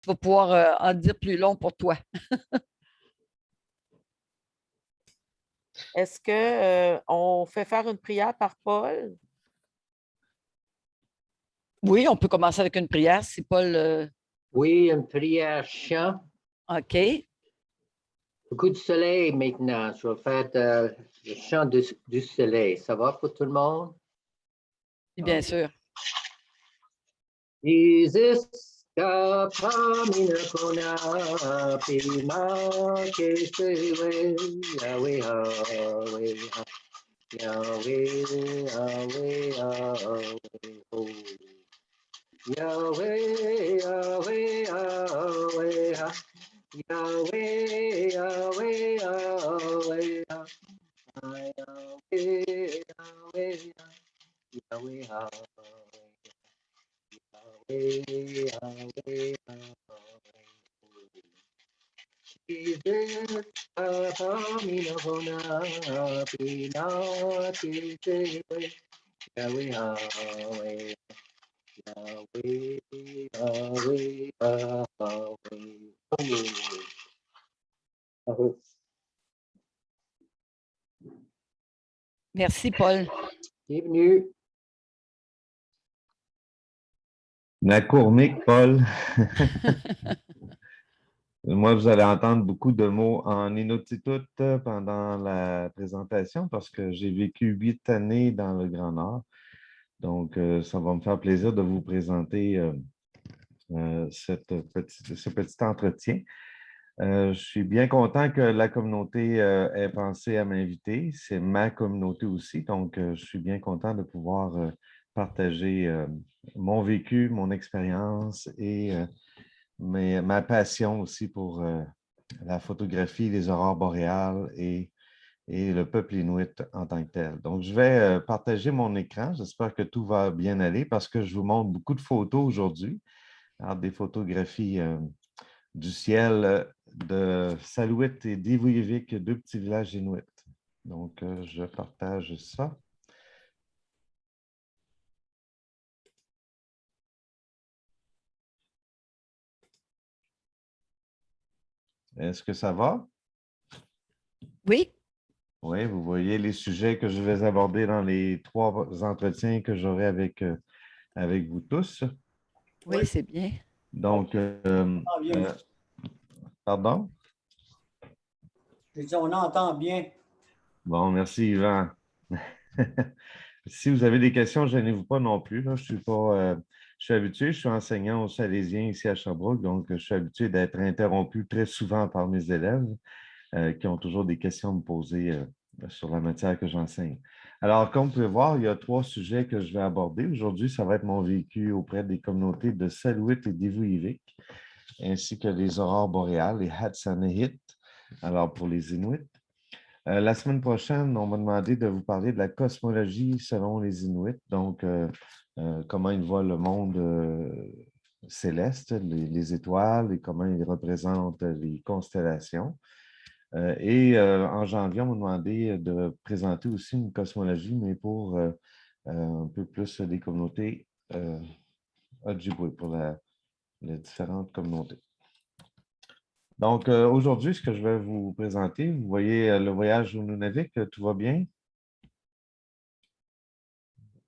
Tu vas pouvoir en dire plus long pour toi. Est-ce que on fait faire une prière par Paul? Oui, on peut commencer avec une prière si Paul. Oui, une prière chant. OK. Beaucoup de soleil maintenant. Je vais faire le chant du soleil. Ça va pour tout le monde? Bien sûr. Jesus kapamina kona pima kesewe Yahweh Yahweh Yahweh Yahweh Yahweh oh. Yahweh Yahweh Yahweh Yahweh Yahweh Yahweh Yahweh Yahweh Yahweh Yahweh Jesus, Amina Hona, Pina, Yahweh, Yahweh, Yahweh, Yahweh, Yahweh. Merci, Paul. Bienvenue. La courmique, Paul. Moi, vous allez entendre beaucoup de mots en Inuktitut pendant la présentation parce que j'ai vécu 8 années dans le Grand Nord. Donc, ça va me faire plaisir de vous présenter ce petit entretien. Je suis bien content que la communauté ait pensé à m'inviter. C'est ma communauté aussi, donc je suis bien content de pouvoir partager mon vécu, mon expérience et ma passion aussi pour la photographie, les aurores boréales et le peuple inuit en tant que tel. Donc, je vais partager mon écran. J'espère que tout va bien aller parce que je vous montre beaucoup de photos aujourd'hui. Alors, des photographies du ciel de Salouet et d'Ivuyivik, deux petits villages inuits. Donc, je partage ça. Est-ce que ça va? Oui. Oui, vous voyez les sujets que je vais aborder dans les 3 entretiens que j'aurai avec vous tous. Oui, c'est bien. Donc, pardon? Je dis, on entend bien. Bon, merci Yvan. Si vous avez des questions, gênez-vous pas non plus. Là. Je suis habitué, je suis enseignant au Salésien ici à Sherbrooke, donc je suis habitué d'être interrompu très souvent par mes élèves qui ont toujours des questions à me poser sur la matière que j'enseigne. Alors, comme vous pouvez voir, il y a 3 sujets que je vais aborder. Aujourd'hui, ça va être mon vécu auprès des communautés de Salouit et d'Ivuyivik, ainsi que les aurores boréales, les Hatsanehit, alors pour les Inuits. La semaine prochaine, on m'a demandé de vous parler de la cosmologie selon les Inuits, donc comment ils voient le monde céleste, les étoiles et comment ils représentent les constellations. En janvier, on m'a demandé de présenter aussi une cosmologie, mais pour un peu plus des communautés Ojibwe, pour les différentes communautés. Donc, aujourd'hui, ce que je vais vous présenter, vous voyez le voyage au Nunavik, tout va bien?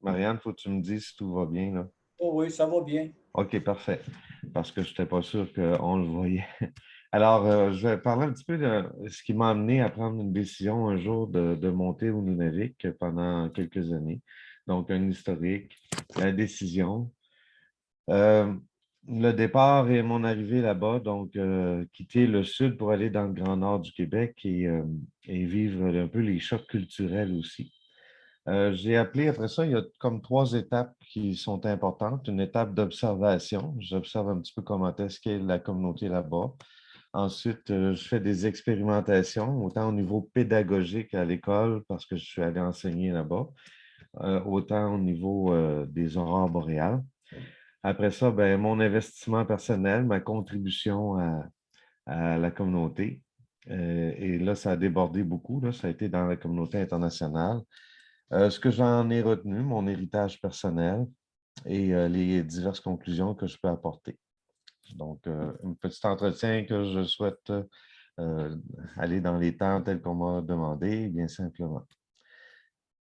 Marianne, il faut que tu me dises si tout va bien, là. Oh oui, ça va bien. OK, parfait. Parce que je n'étais pas sûr qu'on le voyait. Alors, je vais parler un petit peu de ce qui m'a amené à prendre une décision un jour de monter au Nunavik pendant quelques années. Donc, un historique, la décision. Le départ et mon arrivée là-bas, donc quitter le sud pour aller dans le Grand Nord du Québec et vivre un peu les chocs culturels aussi. J'ai appelé après ça, il y a comme 3 étapes qui sont importantes. Une étape d'observation. J'observe un petit peu comment est-ce qu'est la communauté là-bas. Ensuite, je fais des expérimentations, autant au niveau pédagogique à l'école, parce que je suis allé enseigner là-bas, autant au niveau des aurores boréales. Après ça, ben, mon investissement personnel, ma contribution à la communauté. Et là, ça a débordé beaucoup. Là, ça a été dans la communauté internationale. Ce que j'en ai retenu, mon héritage personnel et les diverses conclusions que je peux apporter. Donc, un petit entretien que je souhaite aller dans les temps tels qu'on m'a demandé, bien simplement.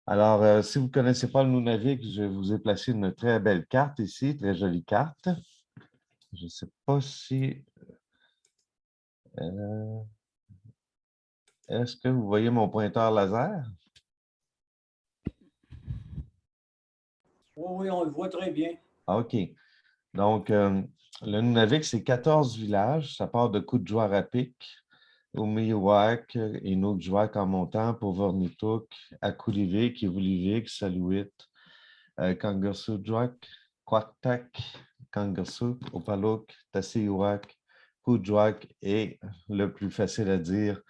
Alors, si vous ne connaissez pas le Nunavik, je vous ai placé une très belle carte ici, très jolie carte. Je ne sais pas si... est-ce que vous voyez mon pointeur laser? Oui, on le voit très bien. OK. Donc, le Nunavik, c'est 14 villages. Ça part de Kuujjuaq, Umiwak, Inukjuak en montant pour Vornituk, Akulivik, Ivulivik, Saluit, Kangersujuak, Kwaktak, Kangersuk, Opaluk, Tassiwak, Kuujjuaq et le plus facile à dire,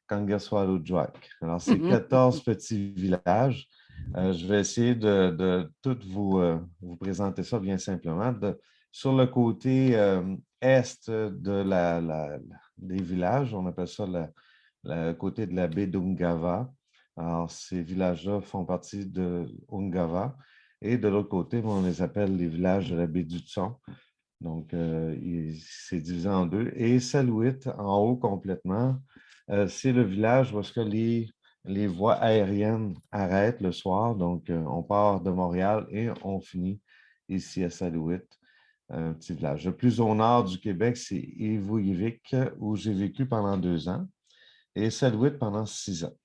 Kangerswarujjuaq. Alors, c'est 14 petits villages. Je vais essayer de tout vous présenter ça bien simplement. Sur le côté est des villages, on appelle ça le côté de la baie d'Ungava. Alors, ces villages-là font partie de Ungava. Et de l'autre côté, on les appelle les villages de la baie du Tson. Donc, c'est divisé en deux. Et Salouit, en haut complètement, c'est le village où est-ce que les voies aériennes arrêtent le soir. Donc, on part de Montréal et on finit ici à Salouit, un petit village. Le plus au nord du Québec, c'est Ivuyivik, où j'ai vécu pendant 2 ans, et Salouit pendant 6 ans.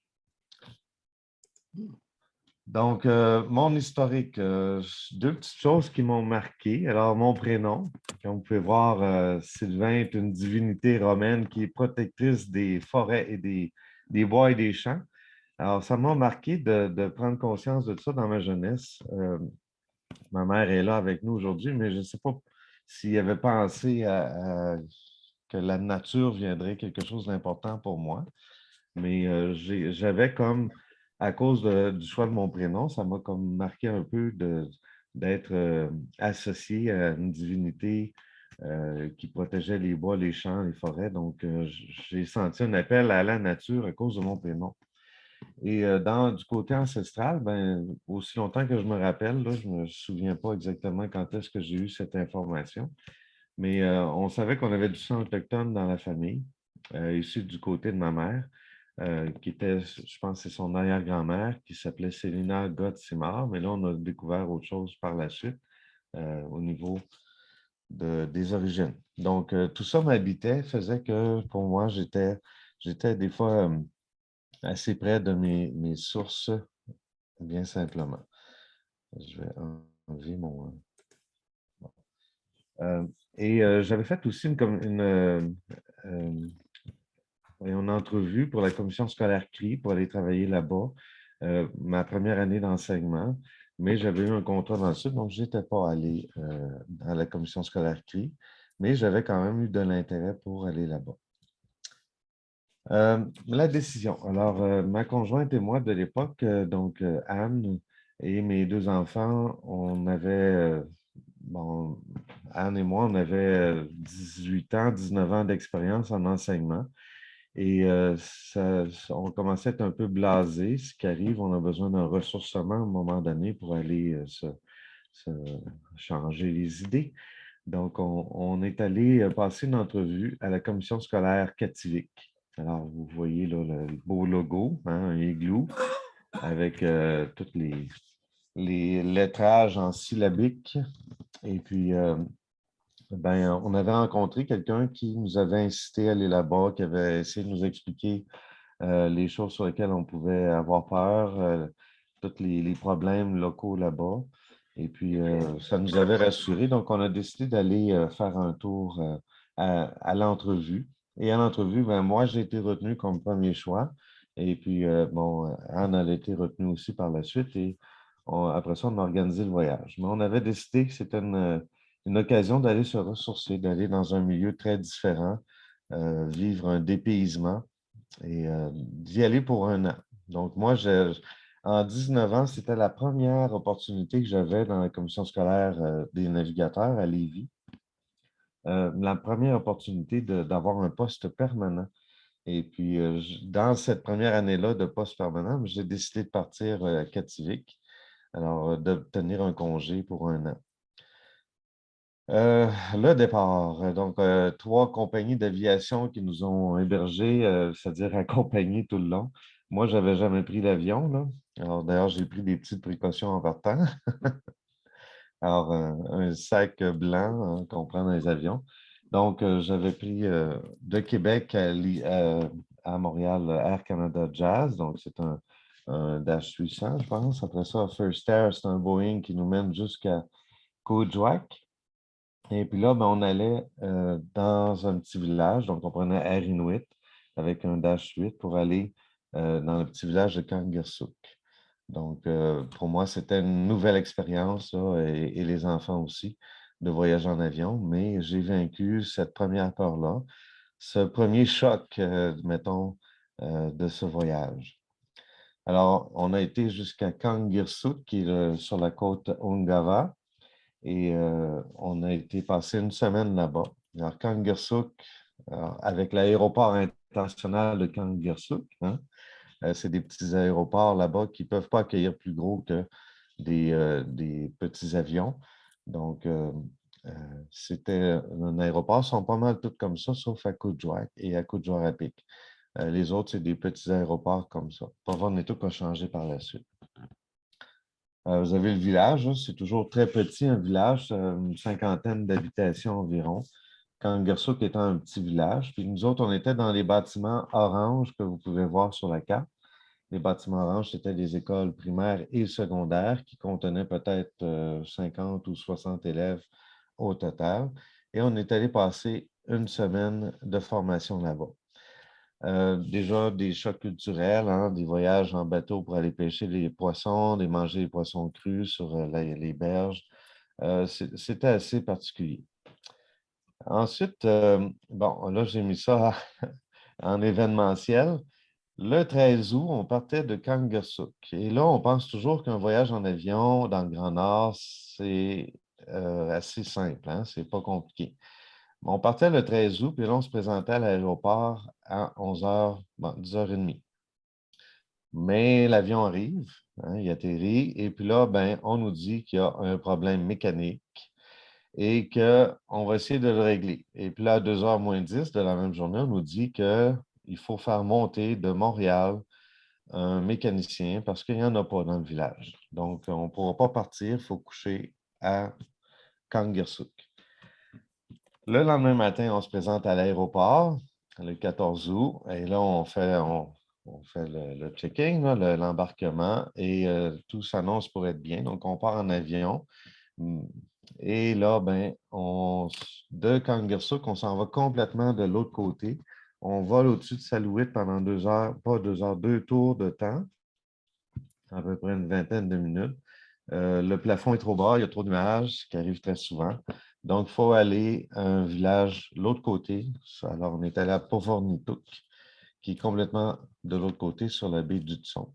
Donc, mon historique, 2 petites choses qui m'ont marqué. Alors, mon prénom, comme vous pouvez voir, Sylvain est une divinité romaine qui est protectrice des forêts et des bois et des champs. Alors, ça m'a marqué de prendre conscience de ça dans ma jeunesse. Ma mère est là avec nous aujourd'hui, mais je ne sais pas s'il avait pensé que la nature viendrait quelque chose d'important pour moi. Mais j'avais comme, à cause du choix de mon prénom, ça m'a comme marqué un peu d'être associé à une divinité qui protégeait les bois, les champs, les forêts. Donc, j'ai senti un appel à la nature à cause de mon prénom. Et du côté ancestral, ben, aussi longtemps que je me rappelle, là, je ne me souviens pas exactement quand est-ce que j'ai eu cette information, mais on savait qu'on avait du sang autochtone dans la famille, issu du côté de ma mère, qui était, je pense, c'est son arrière-grand-mère, qui s'appelait Célina Gott-Simard, mais là, on a découvert autre chose par la suite au niveau des origines. Donc, tout ça m'habitait, faisait que pour moi, j'étais des fois assez près de mes sources, bien simplement. Je vais enlever mon... et j'avais fait aussi une entrevue pour la commission scolaire CRI pour aller travailler là-bas, ma première année d'enseignement, mais j'avais eu un contrat dans le sud, donc je n'étais pas allé à la commission scolaire CRI, mais j'avais quand même eu de l'intérêt pour aller là-bas. La décision. Alors, ma conjointe et moi de l'époque, donc Anne et mes 2 enfants, on avait, bon, Anne et moi, on avait 18 ans, 19 ans d'expérience en enseignement. Et on commençait à être un peu blasé. Ce qui arrive, on a besoin d'un ressourcement à un moment donné pour aller se changer les idées. Donc, on est allé passer une entrevue à la commission scolaire Kativik. Alors, vous voyez là le beau logo, hein, un igloo, avec tous les lettrages en syllabique. Et puis, ben, on avait rencontré quelqu'un qui nous avait incité à aller là-bas, qui avait essayé de nous expliquer les choses sur lesquelles on pouvait avoir peur, tous les problèmes locaux là-bas. Et puis, ça nous avait rassurés. Donc, on a décidé d'aller faire un tour à l'entrevue. Et à l'entrevue, ben, moi, j'ai été retenu comme premier choix. Et puis, bon, Anne a été retenue aussi par la suite. Et après ça, on a organisé le voyage. Mais on avait décidé que c'était une occasion d'aller se ressourcer, d'aller dans un milieu très différent, vivre un dépaysement et d'y aller pour 1 an. Donc, moi, en 19 ans, c'était la première opportunité que j'avais dans la commission scolaire des navigateurs à Lévis. La première opportunité d'avoir un poste permanent. Et puis, dans cette première année-là de poste permanent, j'ai décidé de partir à Kativik, alors d'obtenir un congé pour 1 an. Le départ. Donc, 3 compagnies d'aviation qui nous ont hébergés, c'est-à-dire accompagnés tout le long. Moi, je n'avais jamais pris l'avion, là. Alors, d'ailleurs, j'ai pris des petites précautions en partant. Alors, un sac blanc qu'on prend dans les avions. Donc, j'avais pris de Québec à Montréal Air Canada Jazz. Donc, c'est un Dash 800, je pense. Après ça, First Air, c'est un Boeing qui nous mène jusqu'à Coudjouac. Et puis là, ben, on allait dans un petit village. Donc, on prenait Air Inuit avec un Dash 8 pour aller dans le petit village de Kangirsuk. Donc, pour moi, c'était une nouvelle expérience, là, et les enfants aussi, de voyager en avion, mais j'ai vaincu cette première peur-là, ce premier choc, mettons, de ce voyage. Alors, on a été jusqu'à Kangirsuk, qui est sur la côte Ungava, et on a été passer une semaine là-bas. Alors, Kangirsuk, avec l'aéroport international de Kangirsuk, hein, c'est des petits aéroports là-bas qui ne peuvent pas accueillir plus gros que des petits avions. Donc, c'était un aéroport, ils sont pas mal tous comme ça, sauf à Kuujjuaq et à Kuujjuaq. Les autres, c'est des petits aéroports comme ça. Pavornitook a changé par la suite. Vous avez le village, hein, c'est toujours très petit, un village, une cinquantaine d'habitations environ. Kangirsuk étant un petit village. Puis nous autres, on était dans les bâtiments orange que vous pouvez voir sur la carte. Les bâtiments oranges, c'était des écoles primaires et secondaires qui contenaient peut-être 50 ou 60 élèves au total. Et on est allé passer une semaine de formation là-bas. Déjà des chocs culturels, hein, des voyages en bateau pour aller pêcher les poissons, de manger les poissons crus sur les berges. C'était assez particulier. Ensuite, bon, là, j'ai mis ça en événementiel. Le 13 août, on partait de Kangirsuk. Et là, on pense toujours qu'un voyage en avion dans le Grand Nord, c'est assez simple, hein? C'est pas compliqué. On partait le 13 août, puis là, on se présentait à l'aéroport à 11h, bon, 10h30. Mais l'avion arrive, hein, il atterrit, et puis là, ben, on nous dit qu'il y a un problème mécanique et qu'on va essayer de le régler. Et puis là, à 2h moins 10 de la même journée, on nous dit qu'il faut faire monter de Montréal un mécanicien parce qu'il n'y en a pas dans le village. Donc, on ne pourra pas partir, il faut coucher à Kangirsuk. Le lendemain matin, on se présente à l'aéroport, le 14 août, et là, on fait le check-in, l'embarquement, et tout s'annonce pour être bien. Donc, on part en avion. Et là, ben, de Kangirsuk, on s'en va complètement de l'autre côté. On vole au-dessus de Salouit pendant 2 heures, pas 2 heures, 2 tours de temps, à peu près une vingtaine de minutes. Le plafond est trop bas, il y a trop de nuages, ce qui arrive très souvent. Donc, il faut aller à un village de l'autre côté. Alors, on est allé à Pavornitook, qui est complètement de l'autre côté sur la baie du Tson.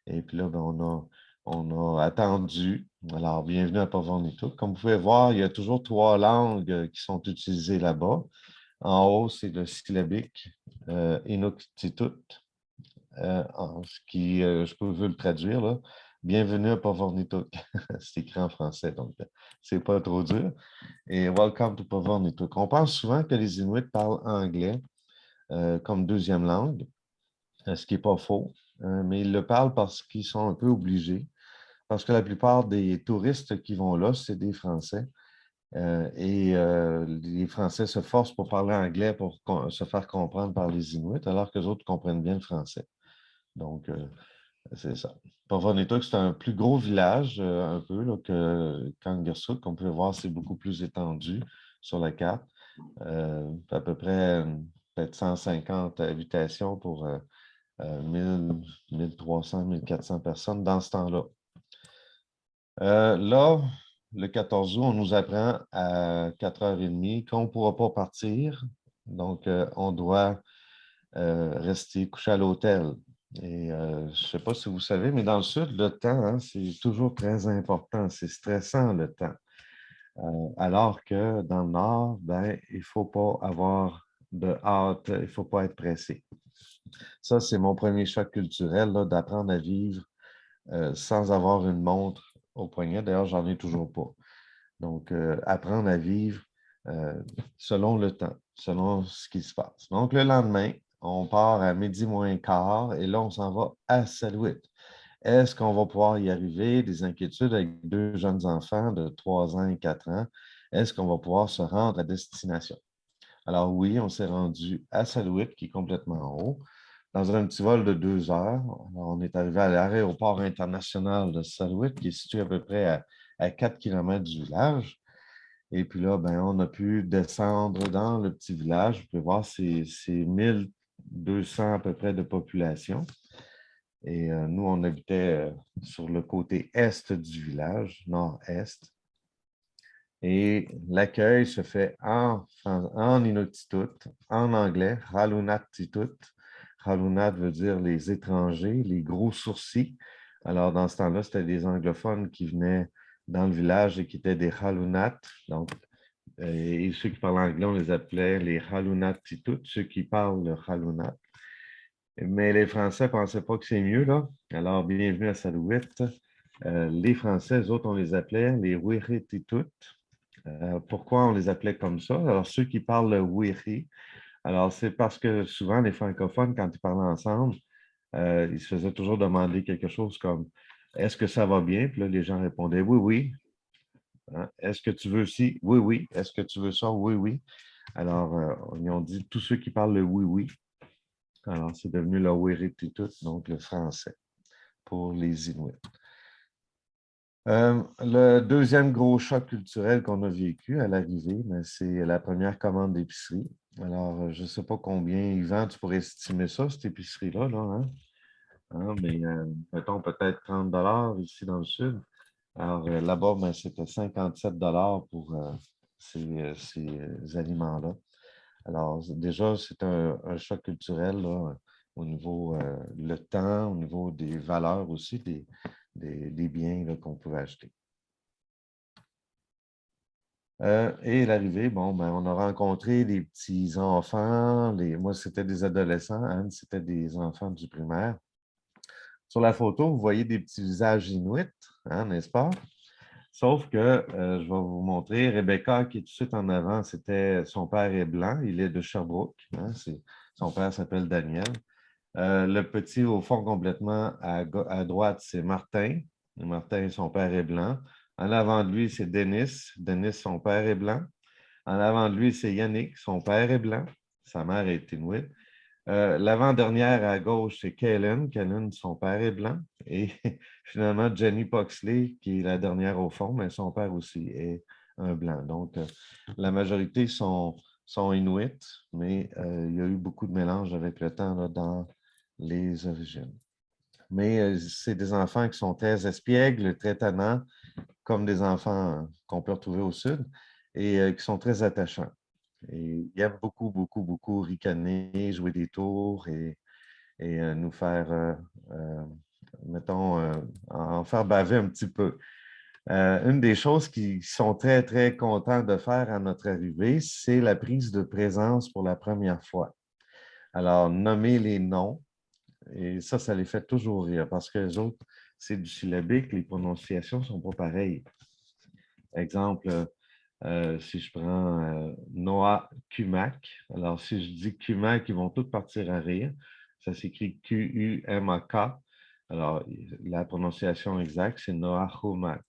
Et puis là, ben, on a attendu. Alors, bienvenue à Pavornitook. Comme vous pouvez voir, il y a toujours 3 langues qui sont utilisées là-bas. En haut, c'est le syllabique Inuktitut, ce qui, je peux le traduire, là. Bienvenue à Pavornitook. C'est écrit en français, donc c'est pas trop dur. Et Welcome to Pavornitook. On pense souvent que les Inuits parlent anglais comme deuxième langue, ce qui n'est pas faux, mais ils le parlent parce qu'ils sont un peu obligés, parce que la plupart des touristes qui vont là, c'est des Français. Et les Français se forcent pour parler anglais pour se faire comprendre par les Inuits, alors que les autres comprennent bien le français. Donc, c'est ça. Pavornitook, c'est un plus gros village, un peu, là, que Kangirsuk. Comme vous pouvez voir, c'est beaucoup plus étendu sur la carte. À peu près peut-être 150 habitations pour 1000, 1300, 1400 personnes dans ce temps-là. Là, le 14 août, on nous apprend à 4h30 qu'on ne pourra pas partir. Donc, on doit rester couché à l'hôtel. Et je ne sais pas si vous savez, mais dans le sud, le temps, hein, c'est toujours très important. C'est stressant, le temps. Alors que dans le nord, ben, il ne faut pas avoir de hâte, il ne faut pas être pressé. Ça, c'est mon premier choc culturel, d'apprendre à vivre sans avoir une montre au poignet. D'ailleurs, j'en ai toujours pas. Donc, apprendre à vivre selon le temps, selon ce qui se passe. Donc, le lendemain, on part à midi moins quart et là, on s'en va à Salouit. Est-ce qu'on va pouvoir y arriver? Des inquiétudes avec 2 jeunes enfants de 3 ans et 4 ans. Est-ce qu'on va pouvoir se rendre à destination? Alors oui, on s'est rendu à Salouit, qui est complètement en haut, dans un petit vol de 2 heures. Alors, on est arrivé à l'aéroport international de Salouit, qui est situé à peu près à 4 km du village. Et puis là, ben, on a pu descendre dans le petit village. Vous pouvez voir, c'est 1200 à peu près de population. Et nous, on habitait sur le côté est du village, nord-est. Et l'accueil se fait en Inuktitut, en anglais, Halunaktitut. Halunat veut dire les étrangers, les gros sourcils. Alors, dans ce temps-là, c'était des anglophones qui venaient dans le village et qui étaient des Halunat. Donc, et ceux qui parlent anglais, on les appelait les Halunaktitut, ceux qui parlent le Halunat. Mais les Français ne pensaient pas que c'est mieux, là. Alors, bienvenue à Salouit. Les Français, eux autres, on les appelait les Wirititut. Pourquoi on les appelait comme ça? Alors, ceux qui parlent le Wiri, alors c'est parce que souvent, les francophones, quand ils parlaient ensemble, ils se faisaient toujours demander quelque chose comme est-ce que ça va bien? Puis là, les gens répondaient oui, oui. Hein? Est-ce que tu veux ci? Oui, oui. Est-ce que tu veux ça? Oui, oui. Alors, ils ont dit tous ceux qui parlent le oui, oui. Alors, c'est devenu le Wirititut, donc le français pour les Inuits. Le deuxième gros choc culturel qu'on a vécu à l'arrivée, c'est la première commande d'épicerie. Alors, je ne sais pas combien, Yvan, tu pourrais estimer ça, cette épicerie-là, là, hein? Mais mettons peut-être 30 $ ici dans le sud. Alors, là-bas, c'était 57 $ pour ces aliments-là. Alors, déjà, c'est un choc culturel là, au niveau le temps, au niveau des valeurs aussi, des biens là, qu'on pouvait acheter. Et l'arrivée, bon, ben, on a rencontré des petits enfants. Moi, c'était des adolescents. Anne, c'était des enfants du primaire. Sur la photo, vous voyez des petits visages inuits, hein, n'est-ce pas? Sauf que, je vais vous montrer, Rebecca, qui est tout de suite en avant, son père est blanc, il est de Sherbrooke. Hein, son père s'appelle Daniel. Le petit au fond complètement à droite, c'est Martin. Martin, son père est blanc. En avant de lui, c'est Denis. Denis, son père est blanc. En avant de lui, c'est Yannick. Son père est blanc. Sa mère est inuit. L'avant-dernière à gauche, c'est Kaylin. Kaylin, son père est blanc. Et finalement, Jenny Poxley, qui est la dernière au fond, mais son père aussi est un blanc. Donc, la majorité sont inuits, mais il y a eu beaucoup de mélange avec le temps là, dans les origines. Mais c'est des enfants qui sont très espiègles, très tannants, comme des enfants qu'on peut retrouver au sud, et qui sont très attachants. Et ils aiment beaucoup, beaucoup, beaucoup ricaner, jouer des tours et nous faire, mettons, en faire baver un petit peu. Une des choses qu'ils sont très, très contents de faire à notre arrivée, c'est la prise de présence pour la première fois. Alors, nommer les noms, et ça les fait toujours rire parce que les autres, c'est du syllabique, les prononciations ne sont pas pareilles. Exemple, si je prends Noah Kumak, alors si je dis Kumak, ils vont tous partir à rire. Ça s'écrit Q-U-M-A-K. Alors, la prononciation exacte, c'est Noah Humak.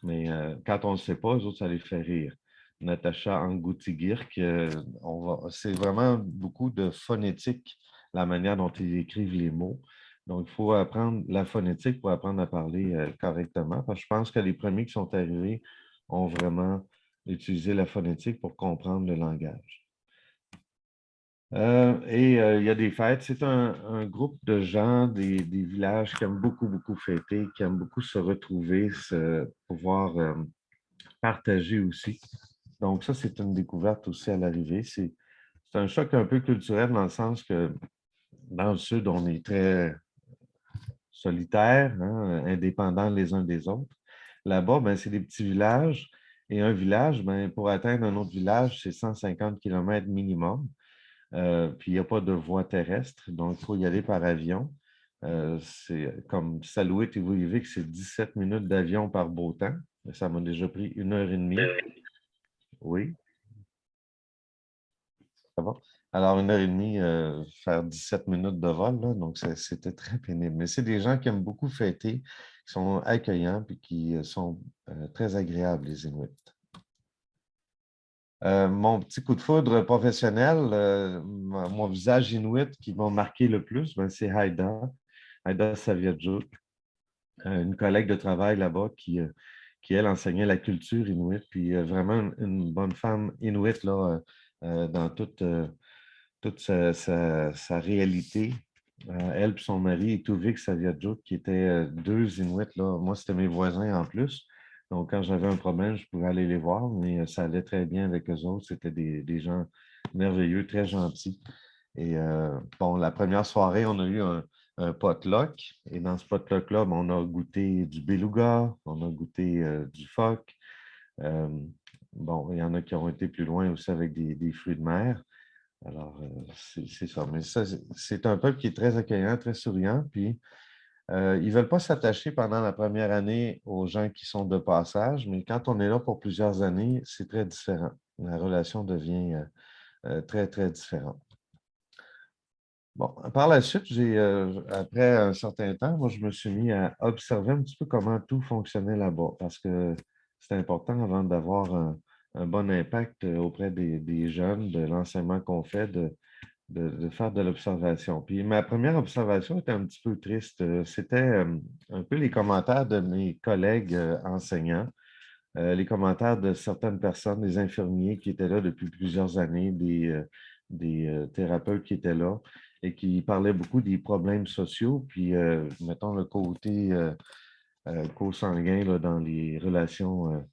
Mais quand on ne le sait pas, les autres, ça les fait rire. Natacha Angoutigirk, c'est vraiment beaucoup de phonétique, la manière dont ils écrivent les mots. Donc, il faut apprendre la phonétique pour apprendre à parler correctement. Parce que je pense que les premiers qui sont arrivés ont vraiment utilisé la phonétique pour comprendre le langage. Il y a des fêtes. C'est un groupe de gens des villages qui aiment beaucoup, beaucoup fêter, qui aiment beaucoup se retrouver, pouvoir partager aussi. Donc, ça, c'est une découverte aussi à l'arrivée. C'est un choc un peu culturel dans le sens que dans le Sud, on est très solitaires, hein, indépendants les uns des autres. Là-bas, ben, c'est des petits villages. Et un village, ben, pour atteindre un autre village, c'est 150 km minimum. Puis, il n'y a pas de voie terrestre, donc il faut y aller par avion. C'est comme Salouit et Wouivik, c'est 17 minutes d'avion par beau temps. Ça m'a déjà pris 1 heure et demie. Oui, ça va. Alors, 1 heure et demie, faire 17 minutes de vol, là, donc c'était très pénible. Mais c'est des gens qui aiment beaucoup fêter, qui sont accueillants et qui sont très agréables, les Inuits. Mon petit coup de foudre professionnel, mon visage inuit qui m'a marqué le plus, ben, c'est Haida Saviadjuk, une collègue de travail là-bas qui, elle, enseignait la culture inuit, puis vraiment une bonne femme inuit là, dans toute sa réalité. Elle et son mari, Tuvik Saviadjuk, qui étaient 2 Inuits. Là. Moi, c'était mes voisins en plus. Donc, quand j'avais un problème, je pouvais aller les voir, mais ça allait très bien avec eux autres. C'était des gens merveilleux, très gentils. Et bon, la première soirée, on a eu un potluck. Et dans ce potluck-là, on a goûté du beluga, on a goûté du phoque. Euh, bon, il y en a qui ont été plus loin aussi avec des fruits de mer. Alors, c'est ça. Mais ça, c'est un peuple qui est très accueillant, très souriant. Puis, ils ne veulent pas s'attacher pendant la première année aux gens qui sont de passage, mais quand on est là pour plusieurs années, c'est très différent. La relation devient très, très différente. Bon, par la suite, après un certain temps, moi, je me suis mis à observer un petit peu comment tout fonctionnait là-bas, parce que c'est important avant d'avoir un bon impact auprès des jeunes, de l'enseignement qu'on fait, de faire de l'observation. Puis ma première observation était un petit peu triste. C'était un peu les commentaires de mes collègues enseignants, les commentaires de certaines personnes, des infirmiers qui étaient là depuis plusieurs années, des thérapeutes qui étaient là et qui parlaient beaucoup des problèmes sociaux, puis mettons le côté co-sanguin là, dans les relations.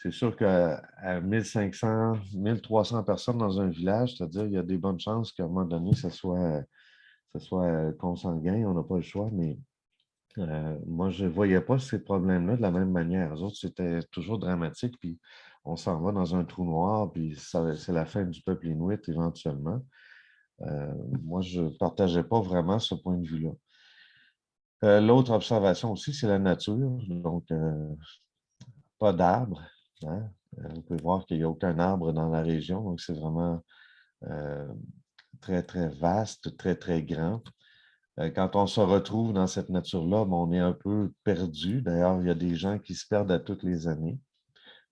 C'est sûr qu'à 1500, 1300 personnes dans un village, c'est-à-dire il y a des bonnes chances qu'à un moment donné, ça soit consanguin, on n'a pas le choix, mais moi, je ne voyais pas ces problèmes-là de la même manière. Les autres, c'était toujours dramatique, puis on s'en va dans un trou noir, puis c'est la fin du peuple inuit éventuellement. Moi, je ne partageais pas vraiment ce point de vue-là. L'autre observation aussi, c'est la nature. Donc, pas d'arbres. Hein. Vous pouvez voir qu'il n'y a aucun arbre dans la région, donc c'est vraiment très, très vaste, très, très grand. Quand on se retrouve dans cette nature-là, on est un peu perdu. D'ailleurs, il y a des gens qui se perdent à toutes les années.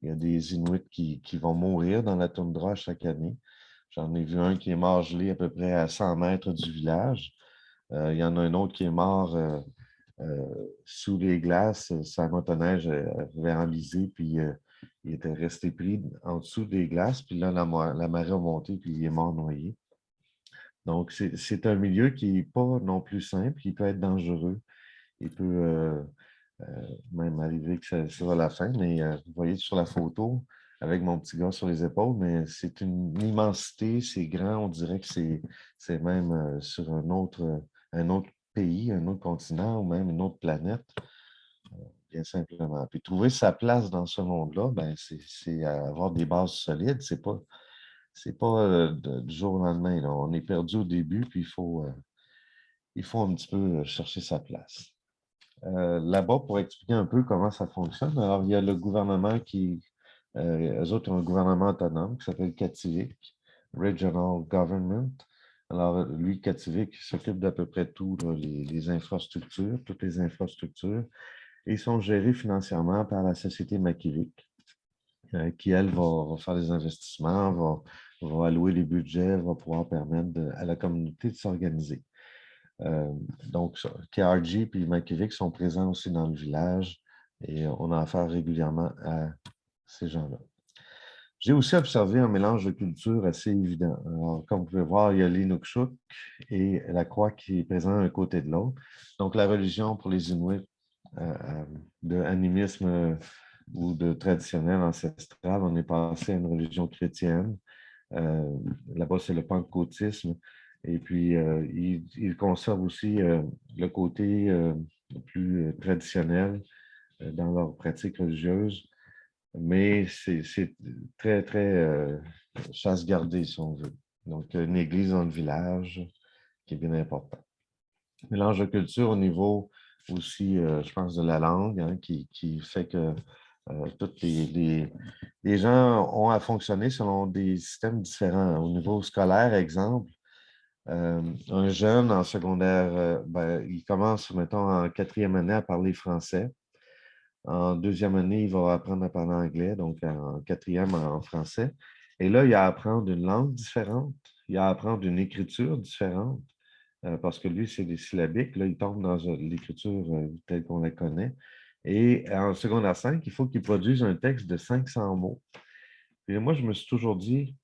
Il y a des Inuits qui vont mourir dans la toundra chaque année. J'en ai vu un qui est mort gelé à peu près à 100 mètres du village. Il y en a un autre qui est mort sous les glaces. Sa motoneige avait enlisé, puis il était resté pris en dessous des glaces. Puis là, la marée a monté, puis il est mort noyé. Donc, c'est un milieu qui n'est pas non plus simple, qui peut être dangereux. Il peut même arriver que ça soit la fin, mais vous voyez sur la photo, avec mon petit gars sur les épaules, mais c'est une immensité, c'est grand, on dirait que c'est même sur un autre pays, un autre continent ou même une autre planète, bien simplement. Puis trouver sa place dans ce monde-là, ben, c'est avoir des bases solides, c'est pas du jour au lendemain. Là. On est perdu au début, puis il faut un petit peu chercher sa place. Là-bas, pour expliquer un peu comment ça fonctionne, alors il y a le gouvernement eux autres ont un gouvernement autonome qui s'appelle Kativik, Regional Government. Alors, lui, Kativik, s'occupe d'à peu près tout, là, les infrastructures, toutes les infrastructures, et ils sont gérés financièrement par la société Makivik, qui, elle, va faire des investissements, va allouer les budgets, va pouvoir permettre à la communauté de s'organiser. Donc, KRG et Makivik sont présents aussi dans le village et on a affaire régulièrement à ces gens-là. J'ai aussi observé un mélange de cultures assez évident. Alors, comme vous pouvez voir, il y a l'Inukshuk et la croix qui est présente à un côté de l'autre. Donc, la religion pour les Inuits de animisme ou de traditionnel ancestral, on est passé à une religion chrétienne. Là-bas, c'est le pentecôtisme. Et puis, ils conservent aussi le côté plus traditionnel dans leur pratique religieuse, mais c'est très, très chasse gardée, si on veut. Donc, une église dans le village qui est bien important. Mélange de culture au niveau aussi, je pense, de la langue, hein, qui fait que Tous les gens ont à fonctionner selon des systèmes différents. Au niveau scolaire, exemple, un jeune en secondaire, il commence, mettons, en 4e année à parler français. En 2e année, il va apprendre à parler anglais, donc en 4e en français. Et là, il a à apprendre une langue différente, il a à apprendre une écriture différente, parce que lui, c'est des syllabiques. Là, il tombe dans l'écriture telle qu'on la connaît. Et en secondaire 5, il faut qu'il produise un texte de 500 mots. Et moi, je me suis toujours dit,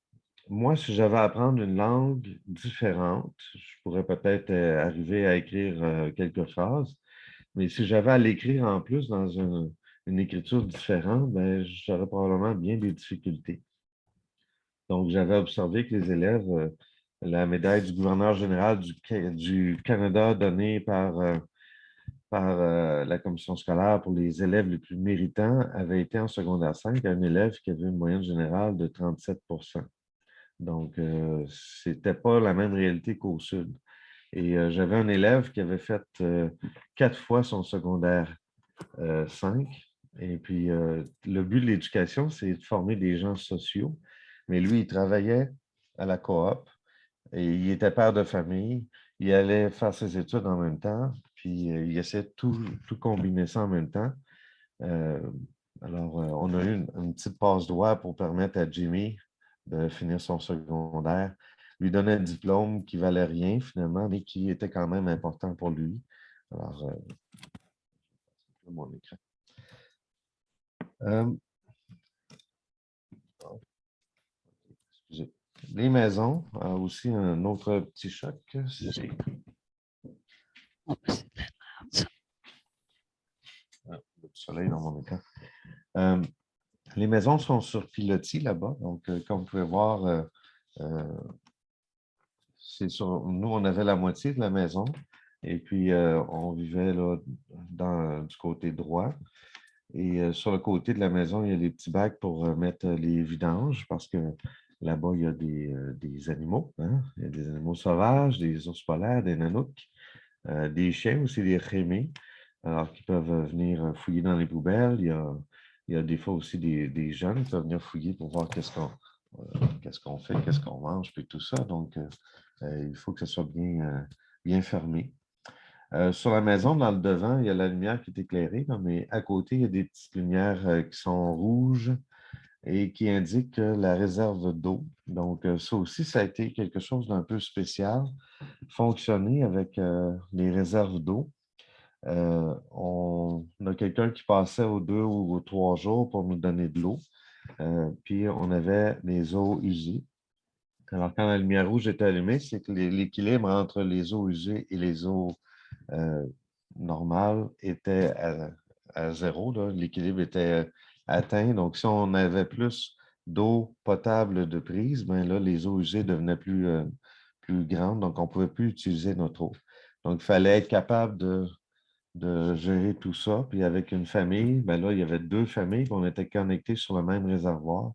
moi, si j'avais à apprendre une langue différente, je pourrais peut-être arriver à écrire quelques phrases, mais si j'avais à l'écrire en plus dans une écriture différente, ben, j'aurais probablement bien des difficultés. Donc, j'avais observé que les élèves, la médaille du gouverneur général du Canada donnée par la commission scolaire pour les élèves les plus méritants avait été en secondaire 5 un élève qui avait une moyenne générale de 37 %. Donc, ce n'était pas la même réalité qu'au Sud. Et j'avais un élève qui avait fait 4 fois son secondaire 5. Et puis, le but de l'éducation, c'est de former des gens sociaux. Mais lui, il travaillait à la coop et il était père de famille. Il allait faire ses études en même temps, puis il essayait de tout combiner ça en même temps. Alors, on a eu une petite passe-doigt pour permettre à Jimmy de finir son secondaire, lui donner un diplôme qui ne valait rien finalement, mais qui était quand même important pour lui. Alors, mon écran. Excusez. Les maisons, aussi un autre petit choc. C'est Oh, c'est de la merde, ça. le soleil dans mon écran. Les maisons sont sur pilotis là-bas. Donc, comme vous pouvez voir, nous, on avait la moitié de la maison. Et puis, on vivait là, du côté droit. Et sur le côté de la maison, il y a des petits bacs pour mettre les vidanges parce que là-bas, il y a des animaux. Hein? Il y a des animaux sauvages, des ours polaires, des nanouks, des chiens aussi, des rémés, alors qui peuvent venir fouiller dans les poubelles. Il y a des fois aussi des jeunes qui peuvent venir fouiller pour voir qu'est-ce qu'on fait, qu'est-ce qu'on mange, puis tout ça. Donc, il faut que ce soit bien fermé. Sur la maison, dans le devant, il y a la lumière qui est éclairée, là, mais à côté, il y a des petites lumières qui sont rouges et qui indiquent la réserve d'eau. Donc, ça aussi, ça a été quelque chose d'un peu spécial, fonctionner avec les réserves d'eau. On a quelqu'un qui passait aux 2 ou aux 3 jours pour nous donner de l'eau. Puis, on avait les eaux usées. Alors, quand la lumière rouge était allumée, c'est que l'équilibre entre les eaux usées et les eaux normales était à 0. L'équilibre était atteint. Donc, si on avait plus d'eau potable de prise, ben là, les eaux usées devenaient plus grandes. Donc, on ne pouvait plus utiliser notre eau. Donc, il fallait être capable de gérer tout ça. Puis, avec une famille, ben là, il y avait 2 familles, puis on était connectés sur le même réservoir.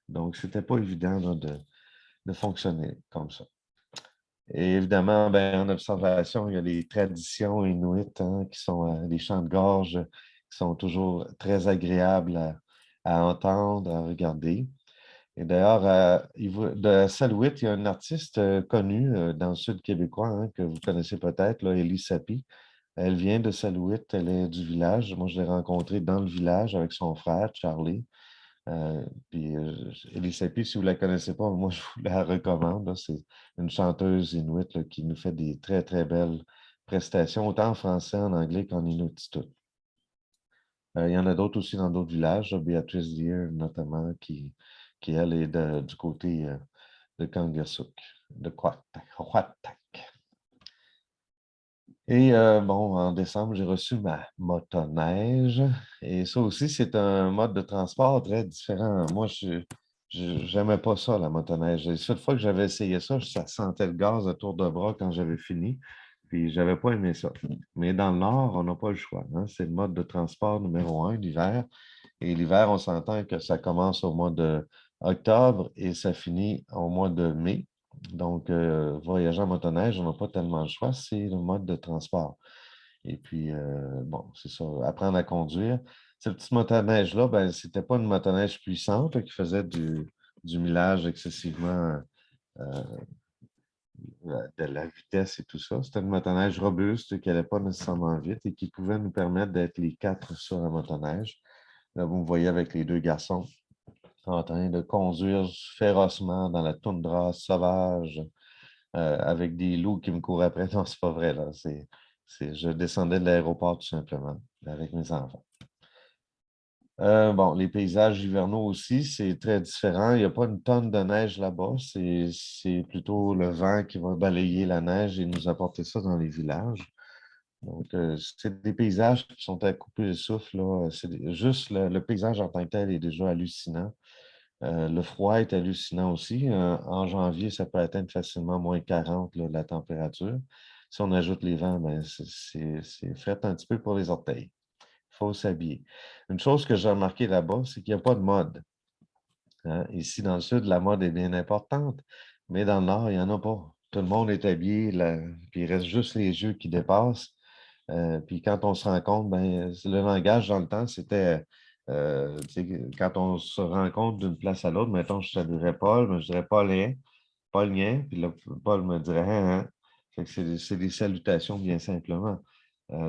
Donc, ce n'était pas évident là, de fonctionner comme ça. Et évidemment, en observation, il y a les traditions inuites qui sont les chants de gorge qui sont toujours très agréables à entendre, à regarder. Et d'ailleurs, de Salouit, il y a un artiste connu dans le sud québécois que vous connaissez peut-être, Élie Sapi. Elle vient de Salouit, elle est du village. Moi, je l'ai rencontrée dans le village avec son frère, Charlie. Puis Élie Sapi, si vous ne la connaissez pas, moi, je vous la recommande. Là. C'est une chanteuse inuit là, qui nous fait des très, très belles prestations, autant en français, en anglais qu'en inuktitut. Il y en a d'autres aussi dans d'autres villages, là, Béatrice Deer notamment, qui elle, est du côté de Kangasuk, de Huatak. Et en décembre, j'ai reçu ma motoneige. Et ça aussi, c'est un mode de transport très différent. Moi, je n'aimais pas ça, la motoneige. La seule fois que j'avais essayé ça, ça sentait le gaz à tour de bras quand j'avais fini. Puis, je n'avais pas aimé ça. Mais dans le Nord, on n'a pas le choix. Hein? C'est le mode de transport numéro 1, l'hiver. Et l'hiver, on s'entend que ça commence au mois d'octobre et ça finit au mois de mai. Donc, voyager en motoneige, on n'a pas tellement le choix, c'est le mode de transport. Et puis, bon, c'est ça, apprendre à conduire. Cette petite motoneige-là, ben, ce n'était pas une motoneige puissante qui faisait du millage excessivement de la vitesse et tout ça. C'était une motoneige robuste qui n'allait pas nécessairement vite et qui pouvait nous permettre d'être les 4 sur la motoneige. Là, vous me voyez avec les 2 garçons en train de conduire férocement dans la toundra sauvage avec des loups qui me courent après. Non, c'est pas vrai, là. Je descendais de l'aéroport tout simplement avec mes enfants. Bon, les paysages hivernaux aussi, c'est très différent. Il n'y a pas une tonne de neige là-bas. C'est plutôt le vent qui va balayer la neige et nous apporter ça dans les villages. Donc, c'est des paysages qui sont à couper le souffle, là. Juste le paysage en tant que tel est déjà hallucinant. Le froid est hallucinant aussi. En janvier, ça peut atteindre facilement moins 40 là, la température. Si on ajoute les vents, ben, c'est fait un petit peu pour les orteils. Il faut s'habiller. Une chose que j'ai remarqué là-bas, c'est qu'il n'y a pas de mode. Hein. Ici, dans le sud, la mode est bien importante, mais dans le nord, il n'y en a pas. Tout le monde est habillé, là, puis il reste juste les yeux qui dépassent. Puis quand on se rend compte, ben, le langage dans le temps, c'était quand on se rend compte d'une place à l'autre, mettons, je saluerais Paul, mais je dirais Paulien, Paulien, puis là, Paul me dirait hein. Fait que c'est des salutations bien simplement.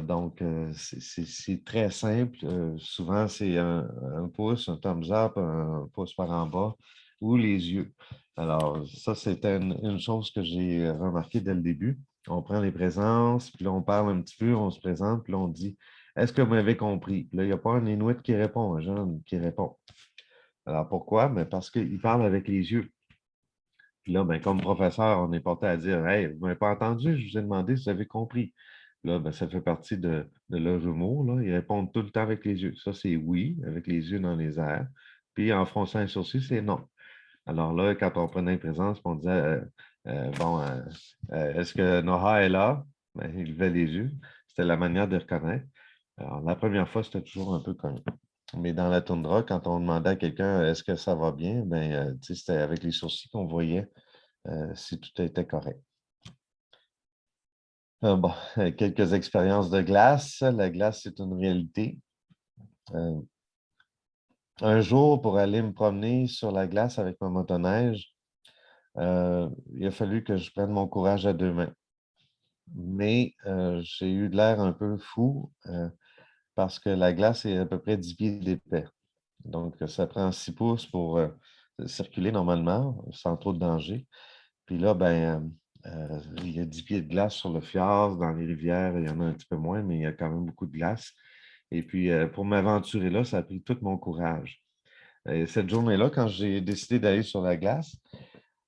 Donc, c'est très simple. Souvent, c'est un pouce, un thumbs up, un pouce par en bas ou les yeux. Alors, ça, c'était une chose que j'ai remarqué dès le début. On prend les présences, puis là, on parle un petit peu, on se présente, puis là, on dit est-ce que vous m'avez compris? Puis là, il n'y a pas un Inuit qui répond, un jeune qui répond. Alors, pourquoi? Mais parce qu'il parle avec les yeux. Puis là, ben, comme professeur, on est porté à dire hey, vous ne m'avez pas entendu, je vous ai demandé si vous avez compris. Là, ben, ça fait partie de leur humour. Là. Ils répondent tout le temps avec les yeux. Ça, c'est oui, avec les yeux dans les airs. Puis en fronçant un sourcil, c'est non. Alors là, quand on prenait une présence, on disait bon, est-ce que Noah est là? Ben, il levait les yeux. C'était la manière de reconnaître. Alors, la première fois, c'était toujours un peu comique. Mais dans la toundra, quand on demandait à quelqu'un est-ce que ça va bien, ben, c'était avec les sourcils qu'on voyait si tout était correct. Bon, quelques expériences de glace. La glace, c'est une réalité. Un jour, pour aller me promener sur la glace avec ma motoneige, il a fallu que je prenne mon courage à 2 mains. Mais j'ai eu de l'air un peu fou parce que la glace est à peu près 10 pieds d'épais. Donc, ça prend 6 pouces pour circuler normalement, sans trop de danger. Puis là, ben, il y a 10 pieds de glace sur le fjord, dans les rivières, il y en a un petit peu moins, mais il y a quand même beaucoup de glace. Et puis, pour m'aventurer là, ça a pris tout mon courage. Et cette journée-là, quand j'ai décidé d'aller sur la glace,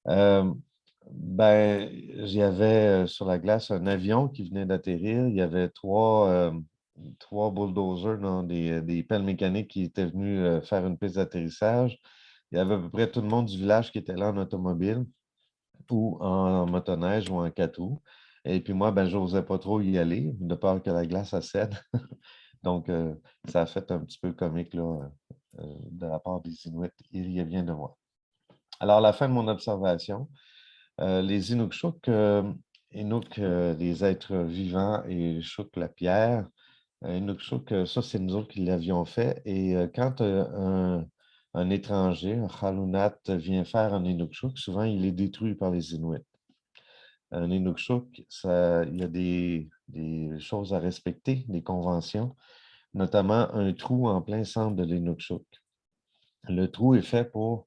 ben, il y avait sur la glace un avion qui venait d'atterrir. Il y avait trois bulldozers, non, des pelles mécaniques qui étaient venus faire une piste d'atterrissage. Il y avait à peu près tout le monde du village qui était là en automobile ou en motoneige ou en 4 roues. Et puis moi, ben, je n'osais pas trop y aller, de peur que la glace cède. Donc, ça a fait un petit peu comique là, de la part des Inuits. Il y a bien de moi. Alors, à la fin de mon observation, les Inukshuk, Inuk, les êtres vivants, et Shuk, la pierre. Inukshuk, ça, c'est nous autres qui l'avions fait. Et quand un étranger, un Halunat, vient faire un Inukshuk, souvent, il est détruit par les Inuits. Un Inukshuk, il y a des choses à respecter, des conventions, notamment un trou en plein centre de l'Inukshuk. Le trou est fait pour,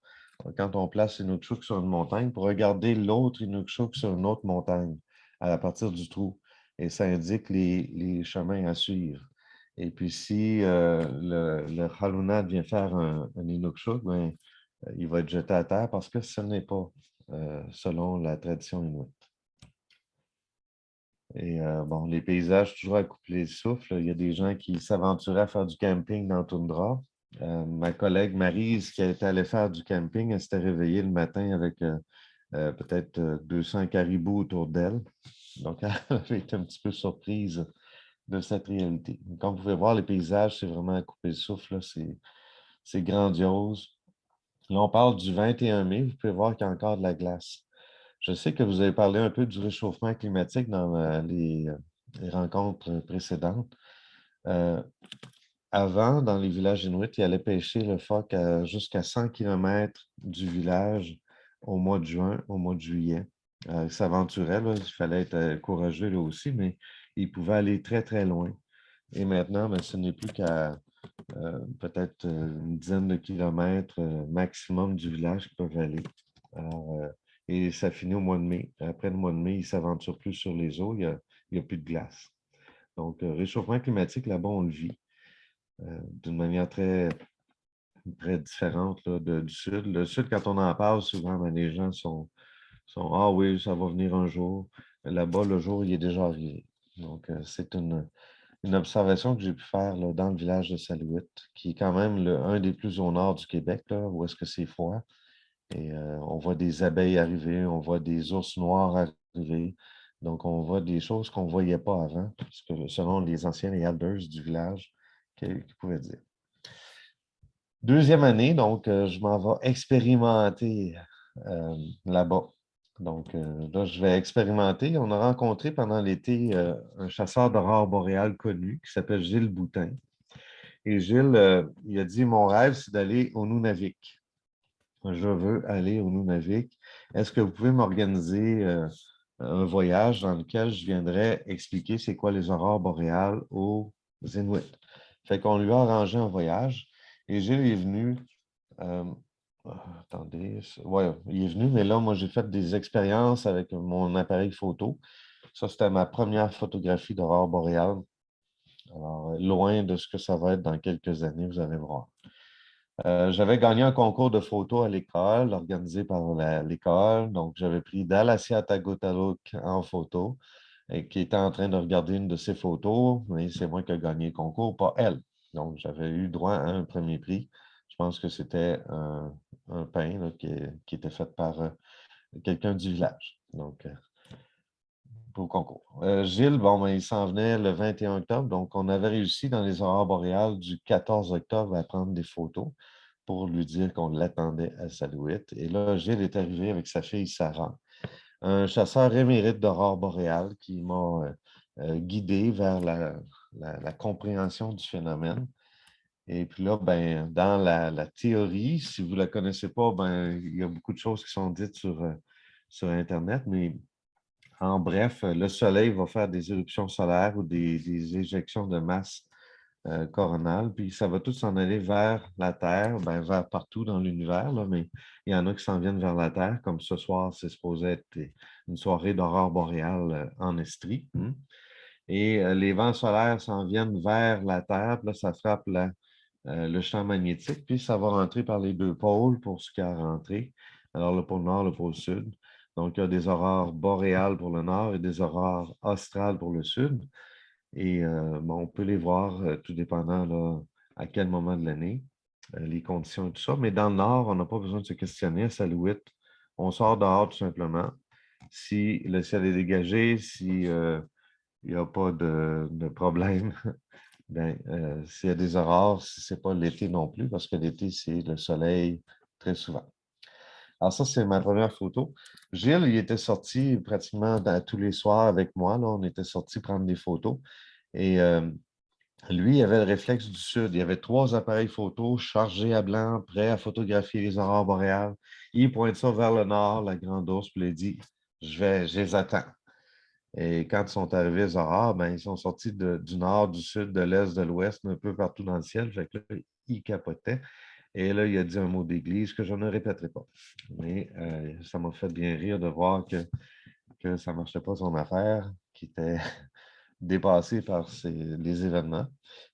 quand on place l'Inukshuk sur une montagne, pour regarder l'autre Inukshuk sur une autre montagne à partir du trou. Et ça indique les chemins à suivre. Et puis, si le Halunat vient faire un Inukshuk, ben, il va être jeté à terre parce que ce n'est pas selon la tradition inuite. Et bon, les paysages, toujours à couper le souffle. Il y a des gens qui s'aventuraient à faire du camping dans Toundra. Ma collègue Maryse, qui était allée faire du camping, elle s'était réveillée le matin avec peut-être 200 caribous autour d'elle. Donc, elle avait été un petit peu surprise de cette réalité. Comme vous pouvez voir, les paysages, c'est vraiment à couper le souffle. C'est grandiose. Là, on parle du 21 mai. Vous pouvez voir qu'il y a encore de la glace. Je sais que vous avez parlé un peu du réchauffement climatique dans les rencontres précédentes. Avant, dans les villages inuits, ils allaient pêcher le phoque jusqu'à 100 km du village au mois de juin, au mois de juillet. Ils s'aventuraient, là, il fallait être courageux là aussi, mais ils pouvaient aller très, très loin. Et maintenant, ce n'est plus qu'à peut-être une dizaine de kilomètres maximum du village qu'ils peuvent aller. Alors, et ça finit au mois de mai. Après le mois de mai, ils ne s'aventurent plus sur les eaux, il n'y a plus de glace. Donc, réchauffement climatique, là-bas, on le vit d'une manière très, très différente là, du Sud. Le Sud, quand on en parle, souvent, les gens sont Ah oui, ça va venir un jour. Là-bas, le jour, il est déjà arrivé. Donc, c'est une observation que j'ai pu faire là, dans le village de Salouit, qui est quand même un des plus au nord du Québec, là, où est-ce que c'est froid. Et on voit des abeilles arriver, on voit des ours noirs arriver. Donc, on voit des choses qu'on ne voyait pas avant, parce que selon les anciens elders du village, qu'ils pouvaient dire. Deuxième année, donc, je m'en vais expérimenter là-bas. Donc, là, je vais expérimenter. On a rencontré pendant l'été un chasseur d'aurore boréale connu qui s'appelle Gilles Boutin. Et Gilles, il a dit, mon rêve, c'est d'aller au Nunavik. Je veux aller au Nunavik. Est-ce que vous pouvez m'organiser un voyage dans lequel je viendrais expliquer c'est quoi les aurores boréales aux Inuits? Fait qu'on lui a arrangé un voyage et Gilles est venu. Attendez, ouais, il est venu, mais là, moi, j'ai fait des expériences avec mon appareil photo. Ça, c'était ma première photographie d'aurore boréale. Alors, loin de ce que ça va être dans quelques années, vous allez voir. J'avais gagné un concours de photo à l'école, organisé par l'école. Donc, j'avais pris Dalassia Tagotaluk en photo, et qui était en train de regarder une de ses photos, mais c'est moi qui ai gagné le concours, pas elle. Donc, j'avais eu droit à un premier prix. Je pense que c'était un pain là, qui était fait par quelqu'un du village. Donc, au concours. Gilles, bon, il s'en venait le 21 octobre, donc on avait réussi dans les aurores boréales du 14 octobre à prendre des photos pour lui dire qu'on l'attendait à Salouit. Et là, Gilles est arrivé avec sa fille Sarah, un chasseur émérite d'aurore boréale qui m'a guidé vers la compréhension du phénomène. Et puis là, ben, dans la théorie, si vous ne la connaissez pas, ben, il y a beaucoup de choses qui sont dites sur Internet, mais en bref, le Soleil va faire des éruptions solaires ou des éjections de masse coronale, puis ça va tout s'en aller vers la Terre, ben, vers partout dans l'univers, mais il y en a qui s'en viennent vers la Terre, comme ce soir, c'est supposé être une soirée d'aurore boréale en Estrie. Et les vents solaires s'en viennent vers la Terre, puis là, ça frappe le champ magnétique, puis ça va rentrer par les deux pôles pour ce qui a rentré. Alors, le pôle nord, le pôle sud. Donc, il y a des aurores boréales pour le nord et des aurores australes pour le sud. Et on peut les voir tout dépendant là, à quel moment de l'année, les conditions et tout ça. Mais dans le nord, on n'a pas besoin de se questionner. À Salouit, on sort dehors tout simplement. Si le ciel est dégagé, s'il n'y a pas de problème, ben, s'il y a des aurores, ce n'est pas l'été non plus, parce que l'été, c'est le soleil très souvent. Alors ça, c'est ma première photo. Gilles, il était sorti pratiquement tous les soirs avec moi. Là, on était sortis prendre des photos. Et lui, il avait le réflexe du Sud. Il y avait 3 appareils photo chargés à blanc, prêts à photographier les aurores boréales. Il pointe ça vers le nord, la Grande Ourse, puis il dit, je les attends. Et quand ils sont arrivés, les aurores, ben, ils sont sortis du nord, du sud, de l'est, de l'ouest, un peu partout dans le ciel. Fait que là, il capotait. Et là, il a dit un mot d'église que je ne répéterai pas. Mais ça m'a fait bien rire de voir que ça ne marchait pas son affaire, qui était dépassé par les événements.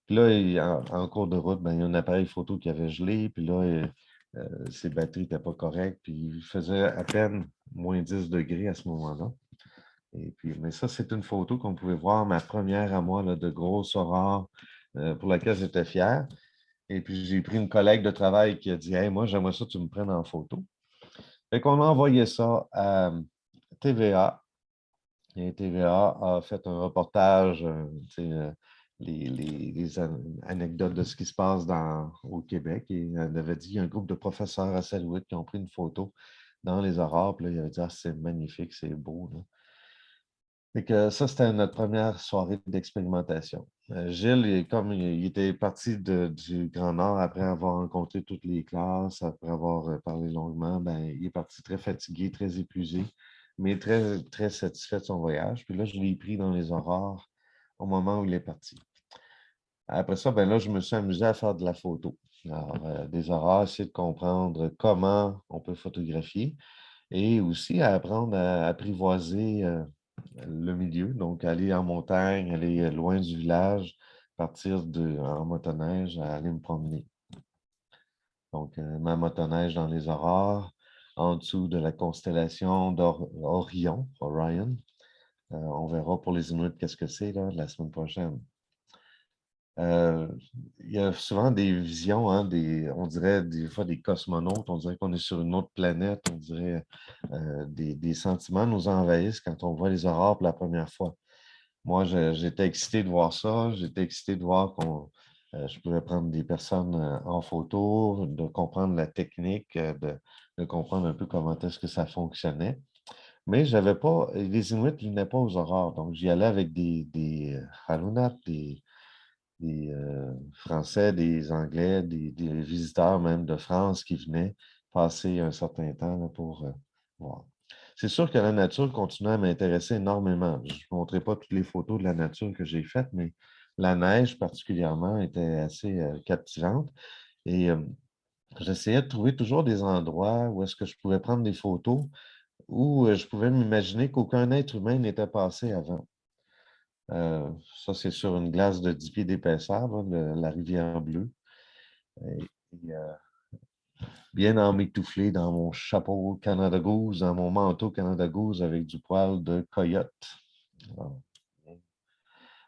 Puis là, en cours de route, ben, il y a un appareil photo qui avait gelé, puis là, ses batteries n'étaient pas correctes, puis il faisait à peine moins 10 degrés à ce moment-là. Et puis, mais ça, c'est une photo qu'on pouvait voir, ma première à moi là, de grosse aurore pour laquelle j'étais fier. Et puis, j'ai pris une collègue de travail qui a dit « Hey, moi, j'aimerais ça que tu me prennes en photo. » Fait qu'on a envoyé ça à TVA. Et TVA a fait un reportage, les anecdotes de ce qui se passe au Québec. Et elle avait dit qu'il y a un groupe de professeurs à Salouit qui ont pris une photo dans les aurores. Puis là, il avait dit « Ah, c'est magnifique, c'est beau. » Fait que ça, c'était notre première soirée d'expérimentation. Gilles, comme il était parti du Grand Nord après avoir rencontré toutes les classes, après avoir parlé longuement, ben, il est parti très fatigué, très épuisé, mais très, très satisfait de son voyage. Puis là, je l'ai pris dans les aurores au moment où il est parti. Après ça, ben là, je me suis amusé à faire de la photo. Alors, des aurores, essayer de comprendre comment on peut photographier et aussi à apprendre à apprivoiser le milieu, donc aller en montagne, aller loin du village, partir en motoneige, aller me promener. Donc, ma motoneige dans les aurores, en dessous de la constellation d'Orion, Orion. On verra pour les Inuits qu'est-ce que c'est la semaine prochaine. Il y a souvent des visions, hein, on dirait des fois des cosmonautes, on dirait qu'on est sur une autre planète, on dirait des sentiments nous envahissent quand on voit les aurores pour la première fois. Moi, j'étais excité de voir ça, j'étais excité de voir je pouvais prendre des personnes en photo, de comprendre la technique, de comprendre un peu comment est-ce que ça fonctionnait. Mais j'avais pas, les Inuits ne venaient pas aux aurores, donc j'y allais avec des Harunak, des Français, des Anglais, des visiteurs même de France qui venaient passer un certain temps là, pour voir. C'est sûr que la nature continuait à m'intéresser énormément. Je ne montrerai pas toutes les photos de la nature que j'ai faites, mais la neige particulièrement était assez captivante. Et j'essayais de trouver toujours des endroits où est-ce que je pouvais prendre des photos où je pouvais m'imaginer qu'aucun être humain n'était passé avant. Ça, c'est sur une glace de 10 pieds d'épaisseur, la rivière Bleue. Et, bien emmitouflé dans mon chapeau Canada Goose, dans mon manteau Canada Goose avec du poil de coyote.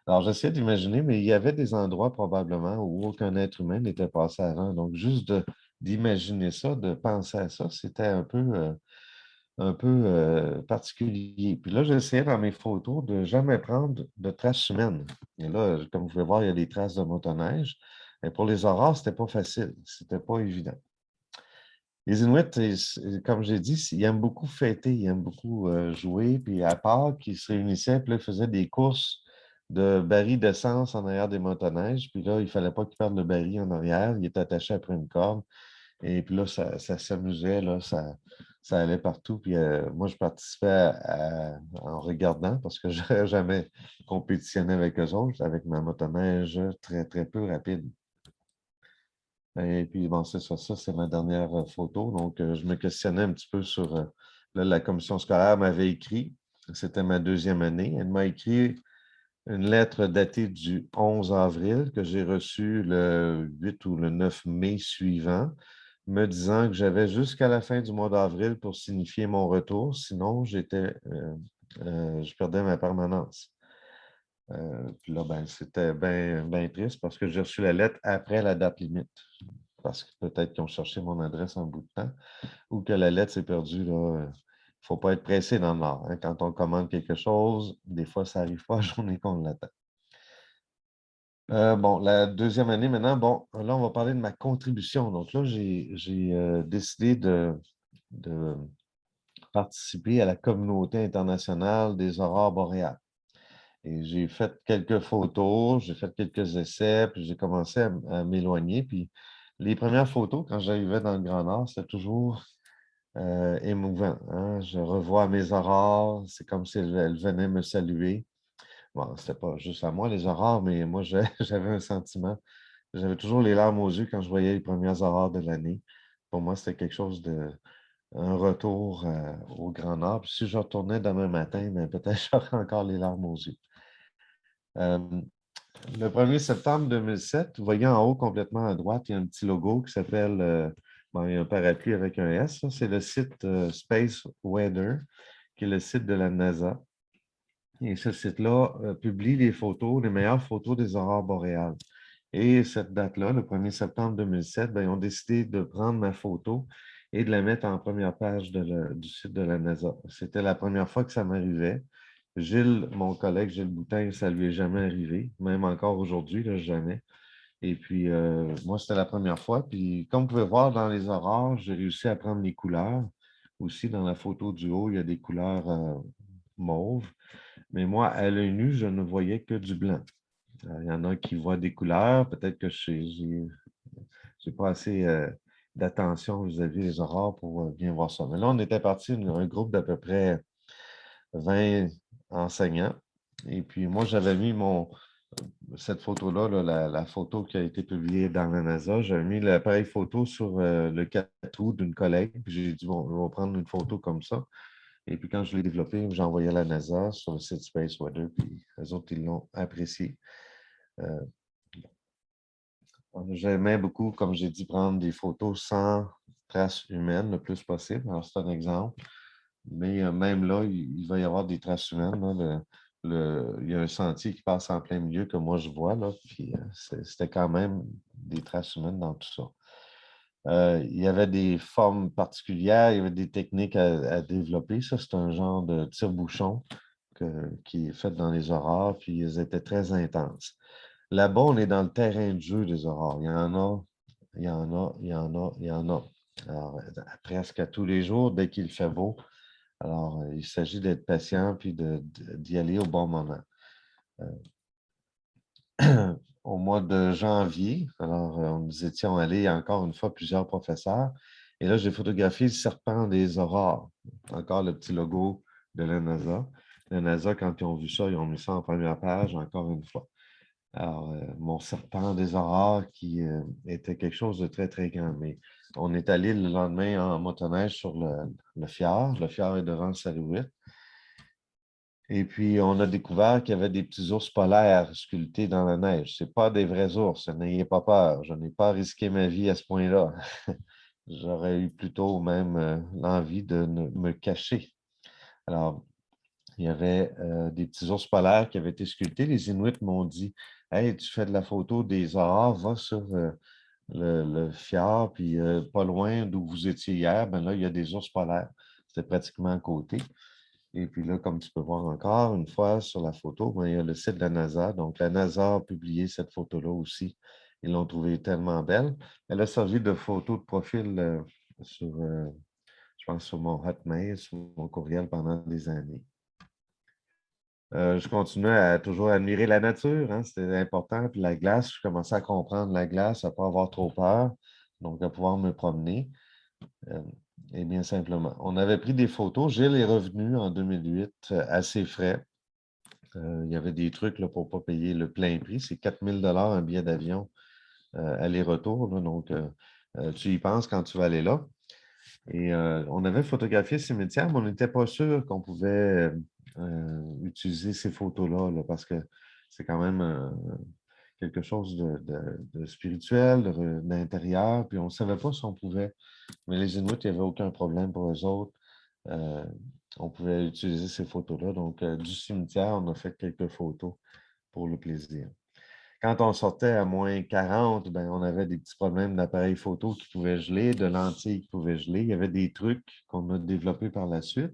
Alors, j'essaie d'imaginer, mais il y avait des endroits probablement où aucun être humain n'était passé avant. Donc, juste d'imaginer ça, de penser à ça, c'était un peu particulier. Puis là, j'essayais dans mes photos de jamais prendre de traces humaines. Et là, comme vous pouvez voir, il y a des traces de motoneige. Et pour les aurores, c'était pas facile. C'était pas évident. Les Inuits, comme j'ai dit, ils aiment beaucoup fêter, ils aiment beaucoup jouer. Puis à part qu'ils se réunissaient, puis là, ils faisaient des courses de barils d'essence en arrière des motoneiges. Puis là, il ne fallait pas qu'ils perdent le baril en arrière. Il est attaché après une corde. Et puis là, ça s'amusait, là, ça allait partout. Puis moi, je participais en regardant parce que je n'aurais jamais compétitionné avec eux autres, avec ma motoneige très, très peu rapide. Et puis, bon, c'est ça, c'est ma dernière photo. Donc, je me questionnais un petit peu sur, là, la commission scolaire m'avait écrit, c'était ma deuxième année, elle m'a écrit une lettre datée du 11 avril que j'ai reçue le 8 ou le 9 mai suivant, me disant que j'avais jusqu'à la fin du mois d'avril pour signifier mon retour, sinon je perdais ma permanence. Puis là, ben, c'était bien triste parce que j'ai reçu la lettre après la date limite. Parce que peut-être qu'ils ont cherché mon adresse en bout de temps ou que la lettre s'est perdue. Il ne faut pas être pressé dans le Nord. Hein. Quand on commande quelque chose, des fois, ça n'arrive pas la journée qu'on l'attend. Bon, la deuxième année maintenant, bon, là, on va parler de ma contribution. Donc là, j'ai décidé de participer à la communauté internationale des aurores boréales. Et j'ai fait quelques photos, j'ai fait quelques essais, puis j'ai commencé à m'éloigner. Puis les premières photos, quand j'arrivais dans le Grand Nord, c'était toujours émouvant. Hein. Je revois mes aurores, c'est comme si elles venaient me saluer. Bon, c'était pas juste à moi, les aurores, mais moi, j'avais un sentiment. J'avais toujours les larmes aux yeux quand je voyais les premières aurores de l'année. Pour moi, c'était quelque chose un retour au Grand Nord. Puis si je retournais demain matin, ben, peut-être j'aurais encore les larmes aux yeux. Le 1er septembre 2007, vous voyez en haut complètement à droite, il y a un petit logo qui s'appelle, il y a un parapluie avec un S, c'est le site Space Weather, qui est le site de la NASA. Et ce site-là publie les photos, les meilleures photos des aurores boréales. Et cette date-là, le 1er septembre 2007, ben, ils ont décidé de prendre ma photo et de la mettre en première page du site de la NASA. C'était la première fois que ça m'arrivait. Gilles, mon collègue Gilles Boutin, ça ne lui est jamais arrivé, même encore aujourd'hui, jamais. Et puis, moi, c'était la première fois. Puis, comme vous pouvez voir dans les aurores, j'ai réussi à prendre les couleurs. Aussi, dans la photo du haut, il y a des couleurs mauves. Mais moi, à l'œil nu, je ne voyais que du blanc. Il y en a qui voient des couleurs. Peut-être que je n'ai pas assez d'attention vis-à-vis des aurores pour bien voir ça. Mais là, on était parti, un groupe d'à peu près 20 enseignants. Et puis, moi, j'avais mis cette photo-là, la photo qui a été publiée dans la NASA, j'avais mis l'appareil photo sur le 4 août d'une collègue. Puis j'ai dit, bon, on va prendre une photo comme ça. Et puis, quand je l'ai développé, j'ai envoyé à la NASA sur le site Space Weather, puis les autres, ils l'ont apprécié. J'aimais beaucoup, comme j'ai dit, prendre des photos sans traces humaines le plus possible. Alors, c'est un exemple. Mais même là, il va y avoir des traces humaines. Là. Il y a un sentier qui passe en plein milieu que moi je vois, là, puis c'était quand même des traces humaines dans tout ça. Il y avait des formes particulières, il y avait des techniques à développer. Ça, c'est un genre de tire-bouchon qui est fait dans les aurores, puis ils étaient très intenses. Là-bas, on est dans le terrain de jeu des aurores. Il y en a, il y en a, il y en a, il y en a. Alors, presque à tous les jours, dès qu'il fait beau. Alors, il s'agit d'être patient puis d'y aller au bon moment. Au mois de janvier, alors nous étions allés encore une fois plusieurs professeurs. Et là, j'ai photographié le serpent des aurores. Encore le petit logo de la NASA. La NASA, quand ils ont vu ça, ils ont mis ça en première page, encore une fois. Alors, mon serpent des aurores qui était quelque chose de très, très grand. Mais on est allé le lendemain en motoneige sur le fjord. Le fjord est devant le Salouette. Et puis, on a découvert qu'il y avait des petits ours polaires sculptés dans la neige. Ce pas des vrais ours, n'ayez pas peur. Je n'ai pas risqué ma vie à ce point-là. J'aurais eu plutôt même l'envie de me cacher. Alors, il y avait des petits ours polaires qui avaient été sculptés. Les Inuits m'ont dit, « Hey, tu fais de la photo des aurores, va sur le fjord, puis pas loin d'où vous étiez hier, ben là, il y a des ours polaires. » C'était pratiquement à côté. Et puis là, comme tu peux voir encore une fois sur la photo, ben, il y a le site de la NASA. Donc, la NASA a publié cette photo-là aussi. Ils l'ont trouvée tellement belle. Elle a servi de photo de profil je pense, sur mon Hotmail, sur mon courriel pendant des années. Je continuais à toujours admirer la nature, hein, c'était important. Puis la glace, je commençais à comprendre la glace, à ne pas avoir trop peur, donc à pouvoir me promener. Et bien simplement. On avait pris des photos. Gilles est revenu en 2008 à ses frais. Il y avait des trucs là, pour ne pas payer le plein prix. C'est 4 000 un billet d'avion aller-retour. Donc, tu y penses quand tu vas aller là. Et on avait photographié ces cimetière, mais on n'était pas sûr qu'on pouvait utiliser ces photos-là là, parce que c'est quand même quelque chose de spirituel, d'intérieur, puis on ne savait pas si on pouvait. Mais les Inuits, il n'y avait aucun problème pour eux autres. On pouvait utiliser ces photos-là. Donc, du cimetière, on a fait quelques photos pour le plaisir. Quand on sortait à moins 40, ben, on avait des petits problèmes d'appareil photo qui pouvaient geler, de lentilles qui pouvaient geler. Il y avait des trucs qu'on a développés par la suite.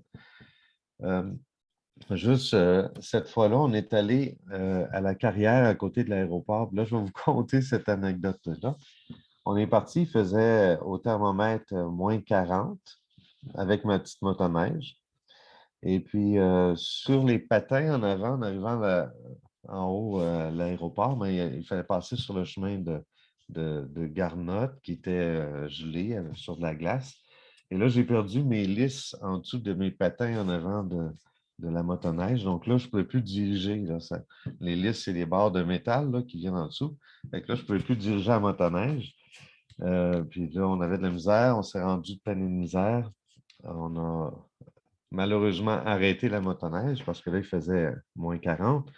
Juste cette fois-là, on est allé à la carrière à côté de l'aéroport. Là, je vais vous conter cette anecdote-là. On est parti, il faisait au thermomètre moins 40 avec ma petite motoneige. Et puis, sur les patins en avant, en arrivant en haut à l'aéroport, ben, il fallait passer sur le chemin de Garnotte qui était gelé sur de la glace. Et là, j'ai perdu mes lisses en dessous de mes patins en avant de la motoneige. Donc là, je ne pouvais plus diriger. Là, les lisses, c'est les barres de métal là, qui viennent en dessous. Fait que là, je ne pouvais plus diriger la motoneige. Puis là, on avait de la misère. On s'est rendu de peine et de misère. On a malheureusement arrêté la motoneige parce que là, il faisait moins 40.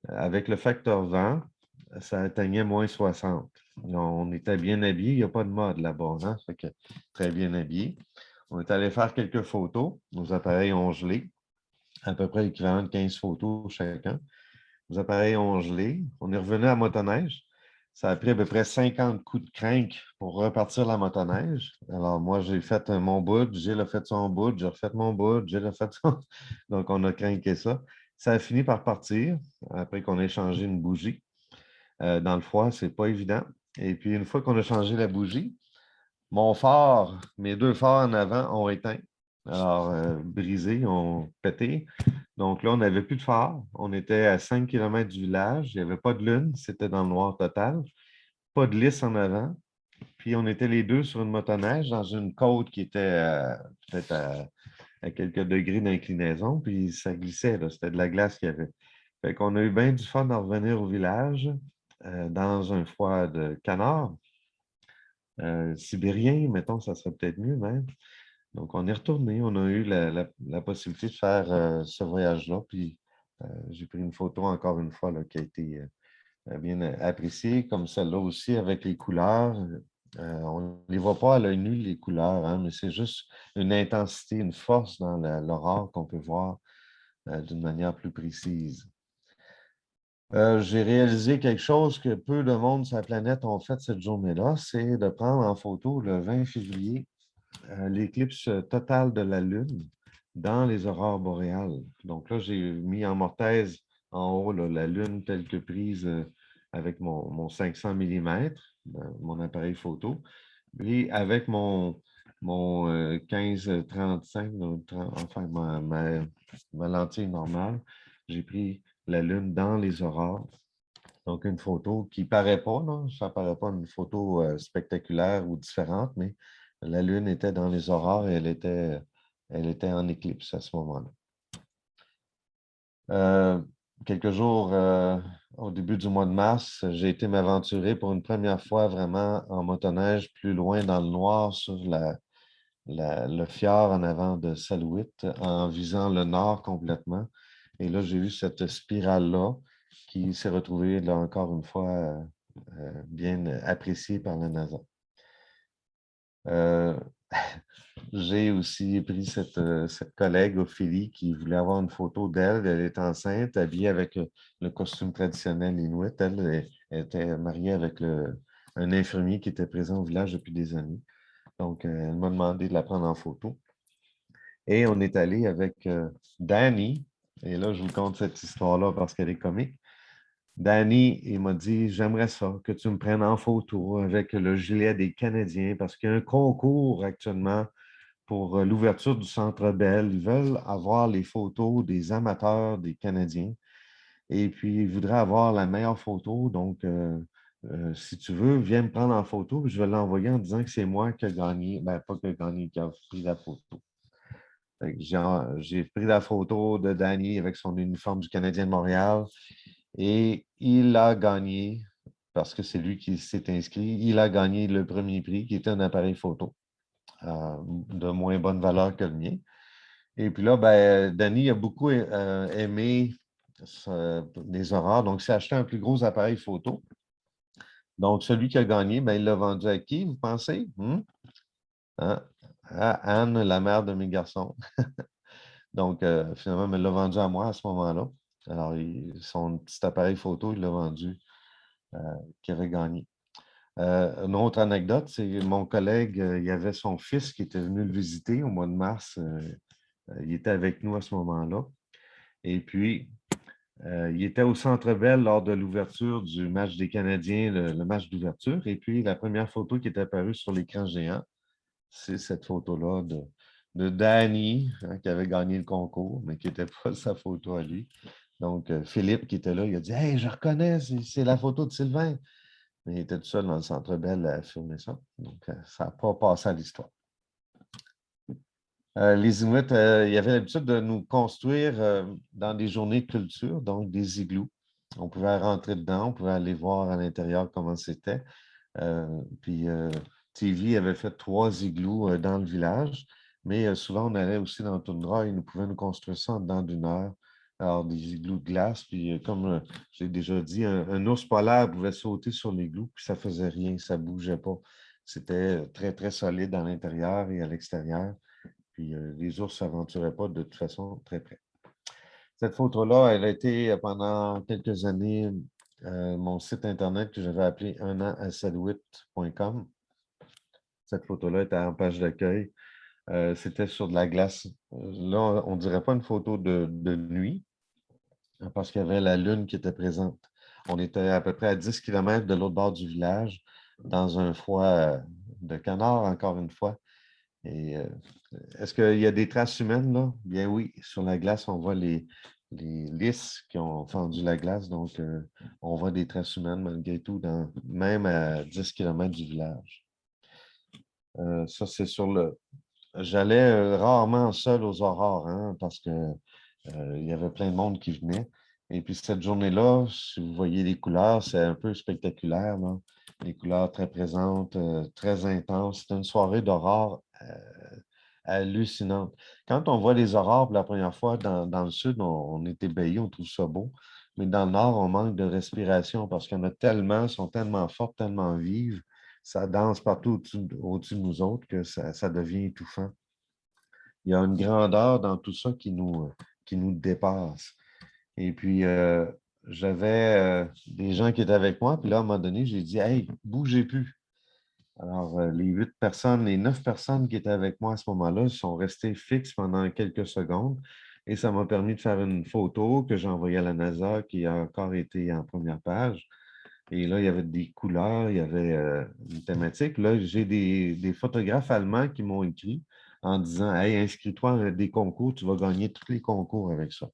Avec le facteur vent, ça atteignait moins 60. On était bien habillés. Il n'y a pas de mode là-bas. Hein? Fait que très bien habillés. On est allé faire quelques photos. Nos appareils ont gelé. À peu près l'équivalent de 15 photos chacun. Nos appareils ont gelé. On est revenu à la motoneige. Ça a pris à peu près 50 coups de crank pour repartir la motoneige. Alors, moi, j'ai fait mon bout, Gilles a fait son bout, j'ai refait mon bout, Gilles a fait son... Donc, on a cranké ça. Ça a fini par partir après qu'on ait changé une bougie. Dans le froid, ce n'est pas évident. Et puis, une fois qu'on a changé la bougie, mon phare, mes deux phares en avant ont éteint. Alors, brisés, ont pété. Donc là, on n'avait plus de phare. On était à 5 km du village. Il n'y avait pas de lune. C'était dans le noir total. Pas de lisse en avant. Puis on était les deux sur une motoneige dans une côte qui était peut-être à quelques degrés d'inclinaison. Puis ça glissait, là. C'était de la glace qu'il y avait. Fait qu'on a eu bien du fun à revenir au village dans un foie de canard. Sibérien, mettons, ça serait peut-être mieux même. Donc, on est retourné. On a eu la possibilité de faire ce voyage-là. Puis, j'ai pris une photo encore une fois là, qui a été bien appréciée, comme celle-là aussi avec les couleurs. On ne les voit pas à l'œil nu, les couleurs, hein, mais c'est juste une intensité, une force dans l'aurore qu'on peut voir d'une manière plus précise. J'ai réalisé quelque chose que peu de monde sur la planète ont fait cette journée-là, c'est de prendre en photo le 20 février l'éclipse totale de la Lune dans les aurores boréales. Donc là, j'ai mis en mortaise en haut là, la Lune telle que prise avec mon 500 mm, mon appareil photo, et avec mon 15-35, enfin ma lentille normale, j'ai pris la Lune dans les aurores. Donc, une photo qui ne paraît pas, là, ça ne paraît pas une photo spectaculaire ou différente, mais la Lune était dans les aurores et elle était en éclipse à ce moment-là. Quelques jours au début du mois de mars, j'ai été m'aventurer pour une première fois vraiment en motoneige plus loin dans le noir sur le fjord en avant de Salouit en visant le nord complètement. Et là, j'ai vu cette spirale-là qui s'est retrouvée, là, encore une fois, bien appréciée par la NASA. J'ai aussi pris cette collègue, Ophélie, qui voulait avoir une photo d'elle. Elle est enceinte, habillée avec le costume traditionnel inuit. Elle était mariée avec un infirmier qui était présent au village depuis des années. Donc, elle m'a demandé de la prendre en photo. Et on est allé avec Danny. Et là, je vous conte cette histoire-là parce qu'elle est comique. Danny, il m'a dit, j'aimerais ça, que tu me prennes en photo avec le gilet des Canadiens parce qu'il y a un concours actuellement pour l'ouverture du Centre Bell. Ils veulent avoir les photos des amateurs des Canadiens et puis ils voudraient avoir la meilleure photo. Donc, si tu veux, viens me prendre en photo. Puis je vais l'envoyer en disant que c'est moi qui ai gagné. Ben, pas qui ai gagné, qui a pris la photo. J'ai pris la photo de Danny avec son uniforme du Canadien de Montréal et il a gagné, parce que c'est lui qui s'est inscrit, il a gagné le premier prix qui était un appareil photo de moins bonne valeur que le mien. Et puis là, ben, Danny a beaucoup aimé les aurores, donc il s'est acheté un plus gros appareil photo. Donc, celui qui a gagné, ben, il l'a vendu à qui, vous pensez? Hein? À Anne, la mère de mes garçons. Donc, finalement, il l'a vendu à moi à ce moment-là. Alors, son petit appareil photo, il l'a vendu, qui avait gagné. Une autre anecdote, c'est mon collègue, il y avait son fils qui était venu le visiter au mois de mars. Il était avec nous à ce moment-là. Et puis, il était au Centre Bell lors de l'ouverture du match des Canadiens, le match d'ouverture. Et puis, la première photo qui est apparue sur l'écran géant, c'est cette photo-là de Danny, hein, qui avait gagné le concours, mais qui n'était pas sa photo à lui. Donc, Philippe, qui était là, il a dit « Hey, je reconnais, c'est la photo de Sylvain. » Mais il était tout seul dans le Centre Bell à filmer ça. Donc, ça n'a pas passé à l'histoire. Les Inuits, ils avaient l'habitude de nous construire dans des journées de culture, donc des igloos. On pouvait rentrer dedans, on pouvait aller voir à l'intérieur comment c'était. Puis TV avait fait 3 igloos dans le village, mais souvent on allait aussi dans le toundra et ils pouvaient nous construire ça en dedans d'une heure. Alors, des igloos de glace, puis comme j'ai déjà dit, un ours polaire pouvait sauter sur l'igloo, puis ça ne faisait rien, ça ne bougeait pas. C'était très, très solide à l'intérieur et à l'extérieur. Puis les ours ne s'aventuraient pas de toute façon très près. Cette photo-là, elle a été pendant quelques années mon site Internet que j'avais appelé unanasalouit.com. Cette photo-là était en page d'accueil. C'était sur de la glace. Là, on ne dirait pas une photo de nuit parce qu'il y avait la lune qui était présente. On était à peu près à 10 km de l'autre bord du village, dans un foie de canard, encore une fois. Et est-ce qu'il y a des traces humaines là? Bien oui, sur la glace, on voit les lys qui ont fendu la glace, donc on voit des traces humaines malgré tout, même à 10 km du village. Ça, c'est sur le. J'allais rarement seul aux aurores, hein, parce que il y avait plein de monde qui venait. Et puis cette journée-là, si vous voyez les couleurs, c'est un peu spectaculaire, là. Les couleurs très présentes, très intenses. C'est une soirée d'aurore hallucinante. Quand on voit les aurores pour la première fois dans le sud, on est ébahis, on trouve ça beau. Mais dans le nord, on manque de respiration parce qu'il y en a tellement, elles sont tellement fortes, tellement vives. Ça danse partout au-dessus de nous autres que ça devient étouffant. Il y a une grandeur dans tout ça qui nous dépasse. Et puis, j'avais des gens qui étaient avec moi, puis là, à un moment donné, j'ai dit, hey, bougez plus. Alors, les 8 personnes, les 9 personnes qui étaient avec moi à ce moment-là sont restées fixes pendant quelques secondes et ça m'a permis de faire une photo que j'ai envoyée à la NASA qui a encore été en première page. Et là, il y avait des couleurs, il y avait une thématique. Là, j'ai des photographes allemands qui m'ont écrit en disant, hey, inscris-toi à des concours, tu vas gagner tous les concours avec ça.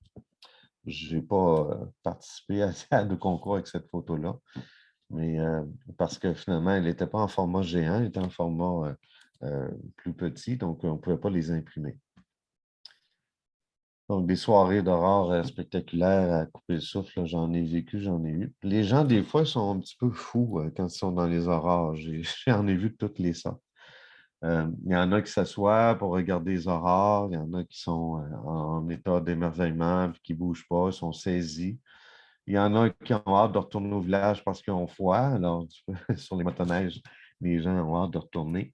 Je n'ai pas participé à de concours avec cette photo-là, mais parce que finalement, elle n'était pas en format géant, elle était en format plus petit, donc on ne pouvait pas les imprimer. Donc, des soirées d'aurore spectaculaires à couper le souffle, là, j'en ai vécu, j'en ai eu. Les gens, des fois, sont un petit peu fous quand ils sont dans les aurores. J'en ai vu de toutes les sortes. Il y en a qui s'assoient pour regarder les aurores, il y en a qui sont en état d'émerveillement, puis qui ne bougent pas, ils sont saisis. Il y en a qui ont hâte de retourner au village parce qu'ils ont froid. Alors, sur les motoneiges, les gens ont hâte de retourner.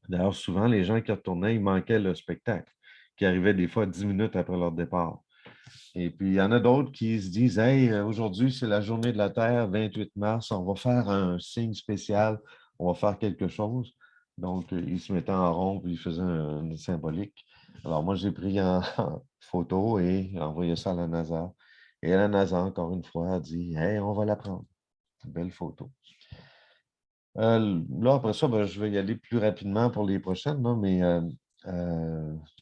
D'ailleurs, souvent, les gens qui retournaient, ils manquaient le spectacle, qui arrivait des fois 10 minutes après leur départ. Et puis, il y en a d'autres qui se disent, hey, aujourd'hui, c'est la journée de la Terre, 28 mars, on va faire un signe spécial, on va faire quelque chose. Donc, ils se mettaient en rond, puis ils faisaient un symbolique. Alors, moi, j'ai pris en photo et envoyé ça à la NASA. Et la NASA, encore une fois, a dit, hey, on va la prendre. Belle photo. Là, après ça, ben, je vais y aller plus rapidement pour les prochaines, là, mais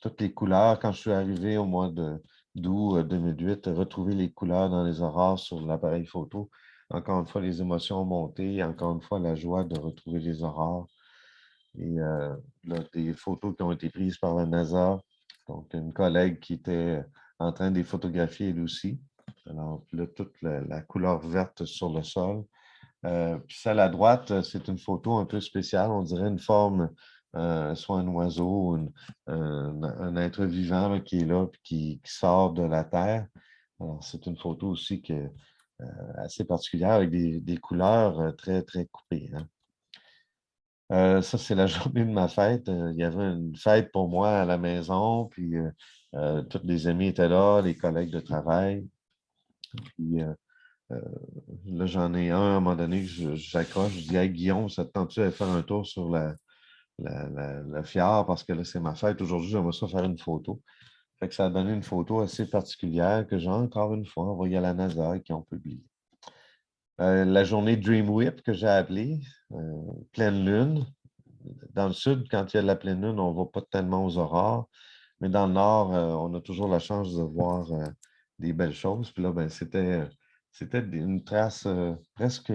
toutes les couleurs, quand je suis arrivé au mois d'août 2008, retrouver les couleurs dans les aurores sur l'appareil photo. Encore une fois, les émotions ont monté. Encore une fois, la joie de retrouver les aurores. Et là, des photos qui ont été prises par la NASA. Donc, une collègue qui était en train de les photographier elle aussi. Alors, là, toute la couleur verte sur le sol. Puis celle à droite, c'est une photo un peu spéciale. On dirait une forme, soit un oiseau, un être vivant là, qui est là et qui sort de la terre. Alors, c'est une photo aussi assez particulière avec des couleurs très, très coupées, hein. Ça, c'est la journée de ma fête. Il y avait une fête pour moi à la maison, puis tous les amis étaient là, les collègues de travail. Puis là, j'en ai un à un moment donné, j'accroche, je dis, hey, Guillaume, ça te tente-tu d'aller faire un tour sur la Fiard parce que là, c'est ma fête. Aujourd'hui, j'aimerais ça faire une photo. Fait que ça a donné une photo assez particulière que j'ai encore une fois envoyée à la NASA et qui ont publié. La journée Dream Whip que j'ai appelée, pleine lune. Dans le sud, quand il y a de la pleine lune, on ne va pas tellement aux aurores. Mais dans le nord, on a toujours la chance de voir des belles choses. Puis là, ben, c'était une trace presque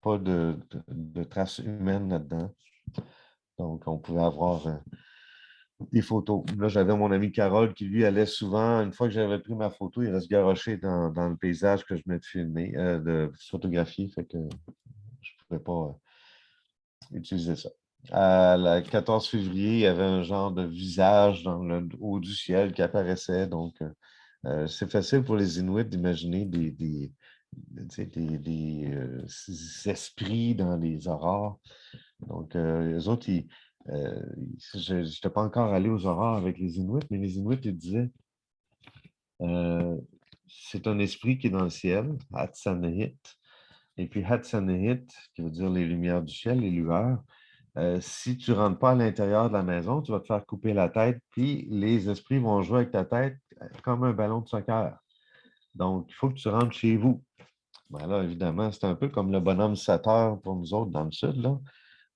pas de traces humaines là-dedans. Donc, on pouvait avoir des photos. Là, j'avais mon ami Carole qui, lui, allait souvent, une fois que j'avais pris ma photo, il restait garoché dans le paysage que je venais de filmer, de photographier. Fait que je ne pouvais pas utiliser ça. Le 14 février, il y avait un genre de visage dans le haut du ciel qui apparaissait. Donc, c'est facile pour les Inuits d'imaginer des esprits dans les aurores. Donc, les autres, je n'étais pas encore allé aux aurores avec les Inuits, mais les Inuits, ils disaient c'est un esprit qui est dans le ciel, Hatsanehit. Et puis Hatsanehit, qui veut dire les lumières du ciel, les lueurs. Si tu ne rentres pas à l'intérieur de la maison, tu vas te faire couper la tête, puis les esprits vont jouer avec ta tête comme un ballon de soccer. Donc, il faut que tu rentres chez vous. Ben là, évidemment, c'est un peu comme le bonhomme 7 heures pour nous autres dans le sud, là.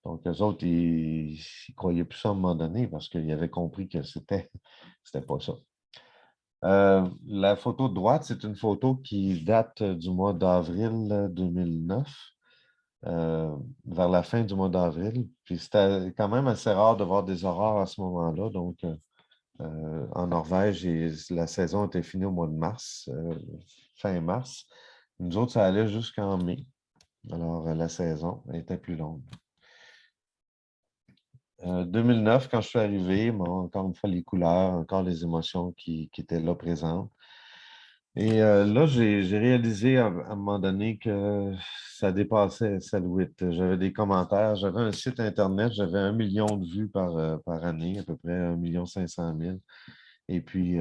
Donc, eux autres, ils ne croyaient plus ça à un moment donné parce qu'ils avaient compris que c'était pas ça. La photo de droite, c'est une photo qui date du mois d'avril 2009, vers la fin du mois d'avril. Puis c'était quand même assez rare de voir des aurores à ce moment-là. Donc, en Norvège, la saison était finie au mois de mars, fin mars. Nous autres, ça allait jusqu'en mai. Alors, la saison était plus longue. 2009, quand je suis arrivé, bon, encore une fois, les couleurs, encore les émotions qui étaient là présentes. Et là, j'ai réalisé à un moment donné que ça dépassait Salouette. J'avais des commentaires, j'avais un site Internet, j'avais 1 million de vues par année, à peu près 1,5 million. Et puis,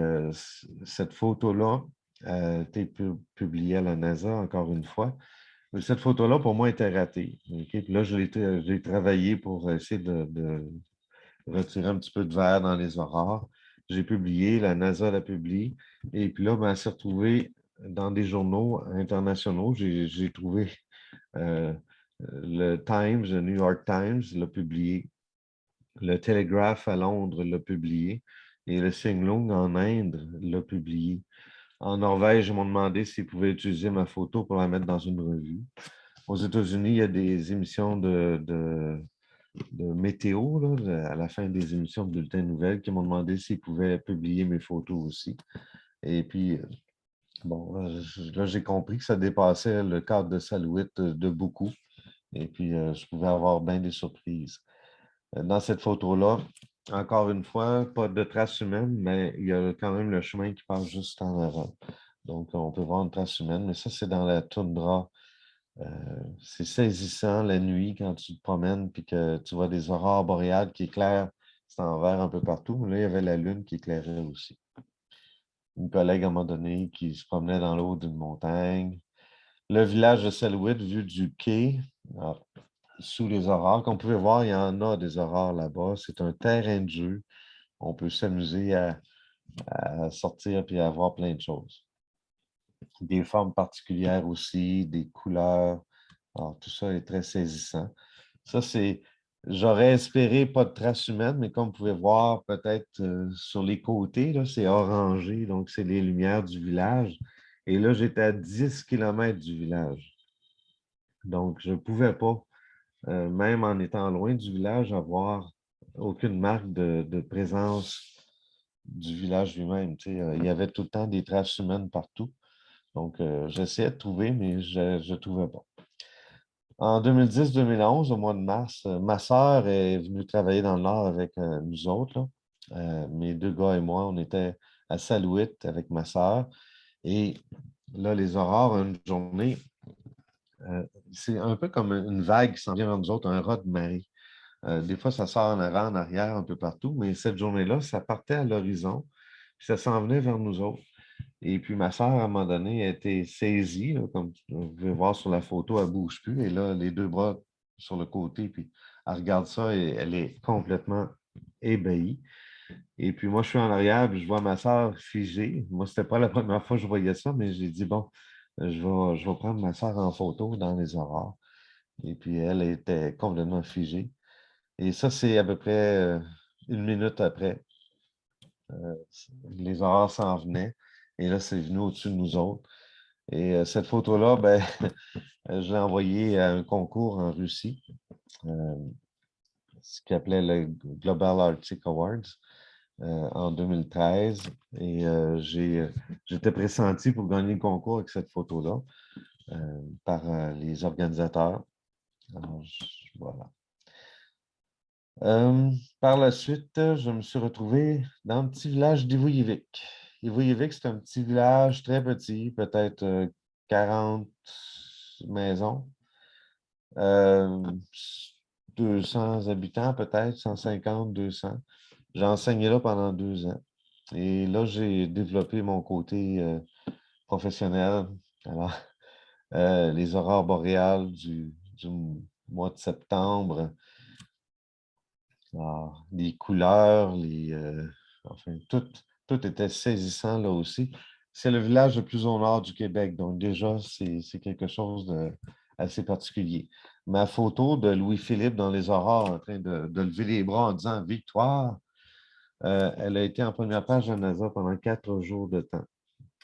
cette photo-là a été publiée à la NASA, encore une fois. Mais cette photo-là, pour moi, était ratée. OK? Puis là, j'ai travaillé pour essayer de retirer un petit peu de verre dans les aurores. J'ai publié, la NASA l'a publié. Et puis là, ben, elle s'est retrouvée dans des journaux internationaux. J'ai trouvé euh, le Times, le New York Times l'a publié. Le Telegraph à Londres l'a publié. Et le Singlung en Inde l'a publié. En Norvège, ils m'ont demandé s'ils pouvaient utiliser ma photo pour la mettre dans une revue. Aux États-Unis, il y a des émissions de météo, là, à la fin des émissions de bulletins de nouvelles, qui m'ont demandé s'ils pouvaient publier mes photos aussi. Et puis, bon, là, j'ai compris que ça dépassait le cadre de Salouette de beaucoup. Et puis, je pouvais avoir bien des surprises. Dans cette photo-là, encore une fois, pas de traces humaines, mais il y a quand même le chemin qui passe juste en avant. Donc, on peut voir une trace humaine, mais ça, c'est dans la toundra. C'est saisissant la nuit quand tu te promènes et que tu vois des aurores boréales qui éclairent. C'est en vert un peu partout. Mais là, il y avait la lune qui éclairait aussi. Une collègue, à un moment donné, qui se promenait dans l'eau d'une montagne. Le village de Salouette, vu du quai, sous les aurores. Comme vous pouvez voir, il y en a des aurores là-bas. C'est un terrain de jeu. On peut s'amuser à sortir et à voir plein de choses. Des formes particulières aussi, des couleurs. Alors, tout ça est très saisissant. Ça, j'aurais espéré pas de traces humaines, mais comme vous pouvez voir, peut-être sur les côtés, là, c'est orangé, donc c'est les lumières du village. Et là, j'étais à 10 km du village. Donc, je ne pouvais pas, même en étant loin du village, avoir aucune marque de présence du village lui-même. Il y avait tout le temps des traces humaines partout. Donc, j'essayais de trouver, mais je ne trouvais pas. En 2010-2011, au mois de mars, ma sœur est venue travailler dans le Nord avec nous autres, là. Mes deux gars et moi, on était à Salouette avec ma sœur. Et là, les aurores, une journée, c'est un peu comme une vague qui s'en vient vers nous autres, un raz de marée. Des fois, ça sort en avant, en arrière, un peu partout, mais cette journée-là, ça partait à l'horizon, puis ça s'en venait vers nous autres. Et puis, ma soeur, à un moment donné, a été saisie, là, comme vous pouvez voir sur la photo, elle ne bouge plus. Et là, les deux bras sur le côté, puis elle regarde ça et elle est complètement ébahie. Et puis, moi, je suis en arrière, puis je vois ma soeur figée. Moi, ce n'était pas la première fois que je voyais ça, mais j'ai dit, bon, je vais prendre ma soeur en photo dans les aurores. Et puis, elle était complètement figée. Et ça, c'est à peu près 1 minute après. Les aurores s'en venaient. Et là, c'est venu au-dessus de nous autres. Et cette photo-là, ben, je l'ai envoyée à un concours en Russie, ce qu'il appelait le Global Arctic Awards en 2013. Et j'étais pressenti pour gagner le concours avec cette photo-là par les organisateurs. Alors, voilà. Par la suite, je me suis retrouvé dans le petit village d'Ivouyivik. Ivouyivik, c'est un petit village très petit, peut-être 40 maisons, 200 habitants peut-être, 150, 200. J'ai enseigné là pendant 2 ans. Et là, j'ai développé mon côté professionnel. Alors, les aurores boréales du mois de septembre, les couleurs, enfin, tout était saisissant là aussi. C'est le village le plus au nord du Québec, donc déjà, c'est quelque chose assez particulier. Ma photo de Louis-Philippe dans les aurores en train de lever les bras en disant victoire, elle a été en première page de la NASA pendant 4 jours de temps.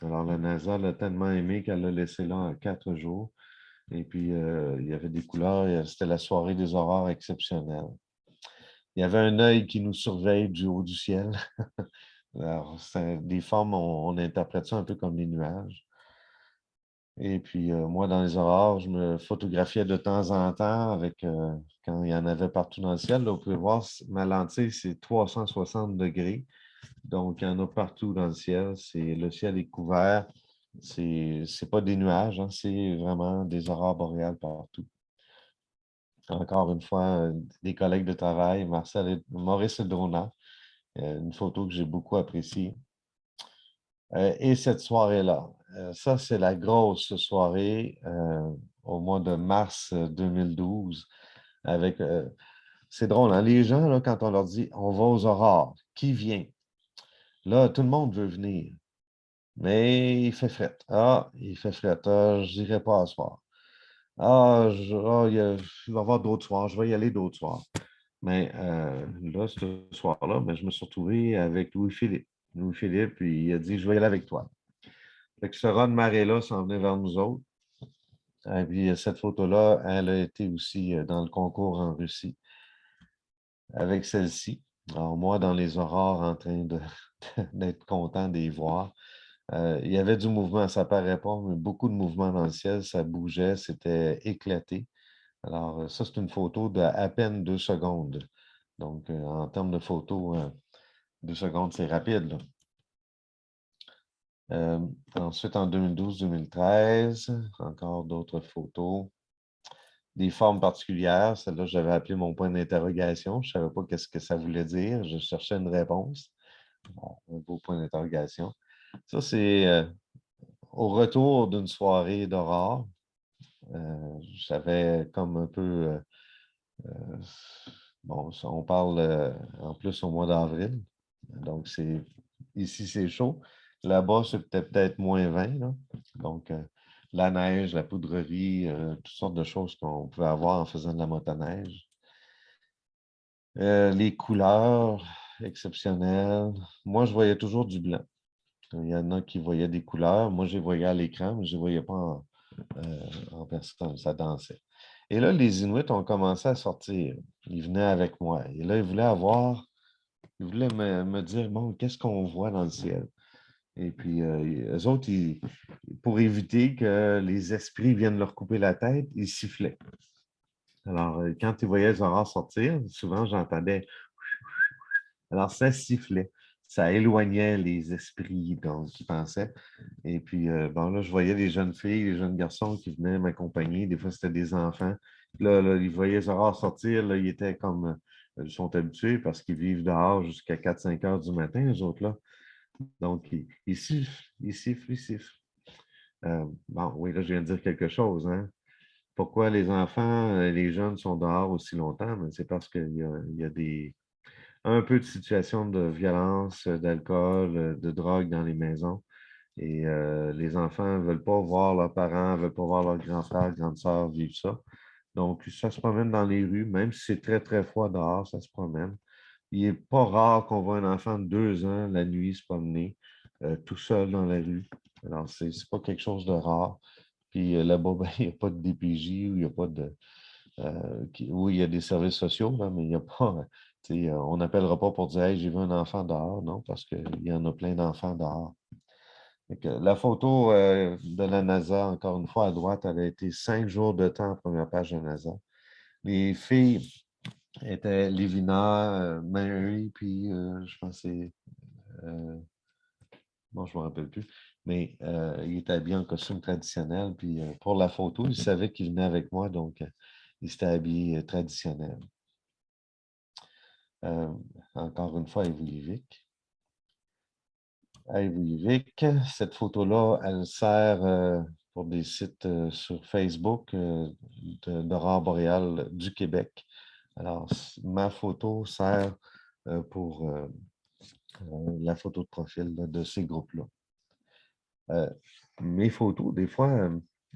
Alors, la NASA l'a tellement aimé qu'elle l'a laissé là en 4 jours. Et puis, il y avait des couleurs. C'était la soirée des aurores exceptionnelle. Il y avait un œil qui nous surveille du haut du ciel. Alors, des formes, on interprète ça un peu comme les nuages. Et puis, moi, dans les aurores, je me photographiais de temps en temps avec, quand il y en avait partout dans le ciel. Là, vous pouvez voir, ma lentille, c'est 360 degrés. Donc, il y en a partout dans le ciel. Le ciel est couvert. C'est pas des nuages, hein, c'est vraiment des aurores boréales partout. Encore une fois, des collègues de travail, Maurice Edrona, une photo que j'ai beaucoup appréciée. Et cette soirée-là, ça, c'est la grosse soirée au mois de mars 2012. C'est drôle, hein, les gens, là, quand on leur dit on va aux aurores, qui vient? Là, tout le monde veut venir. Mais il fait fret. Ah, il fait fret. Ah, je n'irai pas à soir. Il va y avoir d'autres soirs. Je vais y aller d'autres soirs. Mais là, ce soir-là, je me suis retrouvé avec Louis-Philippe. Louis-Philippe, il a dit, je vais y aller avec toi. Fait que ce raz de marée-là s'en venait vers nous autres. Et puis, cette photo-là, elle a été aussi dans le concours en Russie avec celle-ci. Alors, moi, dans les aurores, en train d'être content d'y voir. Il y avait du mouvement, ça ne paraît pas, mais beaucoup de mouvement dans le ciel, ça bougeait, c'était éclaté. Alors, ça, c'est une photo d'à peine 2 secondes. Donc, en termes de photos, 2 secondes, c'est rapide, là. Ensuite, en 2012-2013, encore d'autres photos. Des formes particulières. Celle-là, j'avais appelé mon point d'interrogation. Je ne savais pas qu'est-ce que ça voulait dire. Je cherchais une réponse. Bon, un beau point d'interrogation. Ça, c'est au retour d'une soirée d'aurore. J'avais comme un peu... bon, on parle en plus au mois d'avril. Donc, ici, c'est chaud. Là-bas, c'était peut-être -20. Là. Donc, la neige, la poudrerie, toutes sortes de choses qu'on pouvait avoir en faisant de la motoneige. Les couleurs exceptionnelles. Moi, je voyais toujours du blanc. Il y en a qui voyaient des couleurs. Moi, je les voyais à l'écran, mais je ne les voyais pas en personne. Ça dansait. Et là, les Inuits ont commencé à sortir. Ils venaient avec moi. Et là, ils voulaient me dire, bon, qu'est-ce qu'on voit dans le ciel? Et puis, eux autres, pour éviter que les esprits viennent leur couper la tête, ils sifflaient. Alors, quand ils voyaient les aurores sortir, souvent, j'entendais... Alors, ça sifflait. Ça éloignait les esprits, donc, qui pensaient. Et puis, bon, là, je voyais les jeunes filles, les jeunes garçons qui venaient m'accompagner. Des fois, c'était des enfants. Là, ils voyaient les aurores sortir. Là, ils étaient comme... Ils sont habitués parce qu'ils vivent dehors jusqu'à 4-5 heures du matin, les autres-là. Donc, ils sifflent, ils sifflent, ils sifflent. Bon, oui, là, je viens de dire quelque chose, hein. Pourquoi les enfants, les jeunes sont dehors aussi longtemps? C'est parce qu'il y a un peu de situations de violence, d'alcool, de drogue dans les maisons. Et les enfants ne veulent pas voir leurs parents, ne veulent pas voir leurs grands frères, grandes sœurs vivre ça. Donc, ça se promène dans les rues, même si c'est très, très froid dehors, ça se promène. Il n'est pas rare qu'on voit un enfant de 2 ans la nuit se promener tout seul dans la rue. Alors, ce n'est pas quelque chose de rare. Puis là-bas, il n'y a pas de DPJ ou il n'y a pas de... oui, il y a des services sociaux, là, mais il n'y a pas... on n'appellera pas pour dire hey, j'ai vu un enfant dehors, non, parce qu'il y en a plein d'enfants dehors. La photo de la NASA, encore une fois, à droite, elle a été 5 jours de temps en première page de la NASA. Les filles étaient Lévina, Mary, puis je pense que c'est... bon, je ne me rappelle plus, mais il était habillé en costume traditionnel. Puis pour la photo, il savait qu'il venait avec moi, donc il s'était habillé traditionnel. Encore une fois, Ivo Livic. Ivo Livic, cette photo-là, elle sert pour des sites sur Facebook d'aurore boréale du Québec. Alors, ma photo sert pour la photo de profil là, de ces groupes-là. Mes photos, des fois,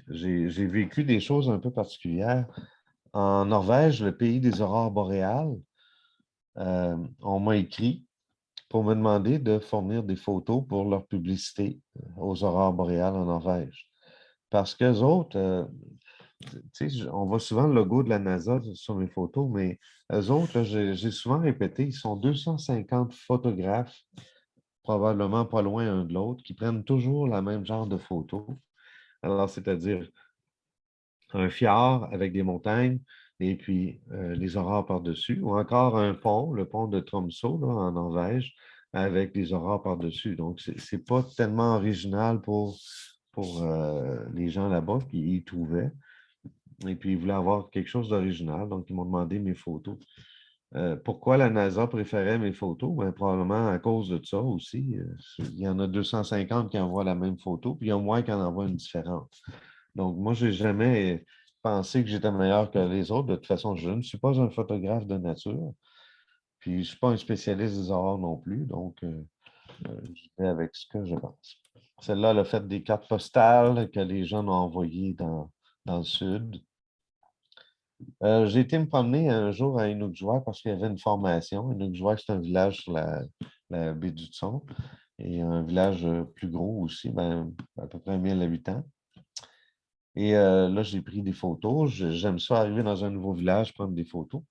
j'ai vécu des choses un peu particulières. En Norvège, le pays des aurores boréales, on m'a écrit pour me demander de fournir des photos pour leur publicité aux aurores boréales en Norvège. Parce qu'eux autres, tu sais, on voit souvent le logo de la NASA sur mes photos, mais eux autres, là, j'ai souvent répété, ils sont 250 photographes, probablement pas loin un de l'autre, qui prennent toujours le même genre de photos. Alors, c'est-à-dire un fjord avec des montagnes et puis les aurores par-dessus, ou encore un pont, le pont de Tromsø là, en Norvège, avec des aurores par-dessus. Donc, ce n'est pas tellement original pour les gens là-bas qui y trouvaient. Et puis, ils voulaient avoir quelque chose d'original, donc ils m'ont demandé mes photos. Pourquoi la NASA préférait mes photos? Ben, probablement à cause de ça aussi. Il y en a 250 qui envoient la même photo, puis il y a moins qui en envoient une différente. Donc, moi, je n'ai jamais pensé que j'étais meilleur que les autres. De toute façon, je ne suis pas un photographe de nature, puis je ne suis pas un spécialiste des aurores non plus, donc je vais avec ce que je pense. Celle-là, elle a fait des cartes postales que les gens ont envoyées dans le sud. J'ai été me promener un jour à Inukjuak parce qu'il y avait une formation. Inukjuak, c'est un village sur la baie du Tson et un village plus gros aussi, ben, à peu près 1000 habitants. Et là, j'ai pris des photos. J'aime ça arriver dans un nouveau village, prendre des photos.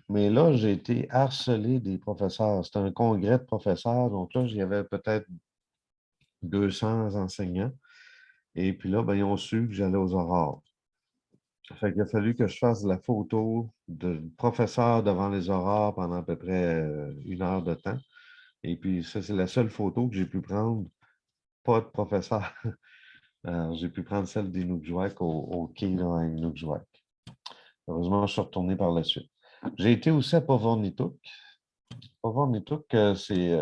Mais là, j'ai été harcelé des professeurs. C'était un congrès de professeurs. Donc là, il y avait peut-être 200 enseignants. Et puis là, ben, ils ont su que j'allais aux aurores. Fait qu'il a fallu que je fasse la photo de professeur devant les aurores pendant à peu près 1 heure de temps. Et puis, ça, c'est la seule photo que j'ai pu prendre, pas de professeur. Alors, j'ai pu prendre celle d'Inukjuak au quai là, à Inukjuak. Heureusement, je suis retourné par la suite. J'ai été aussi à Pavornituk. Pavornituk, c'est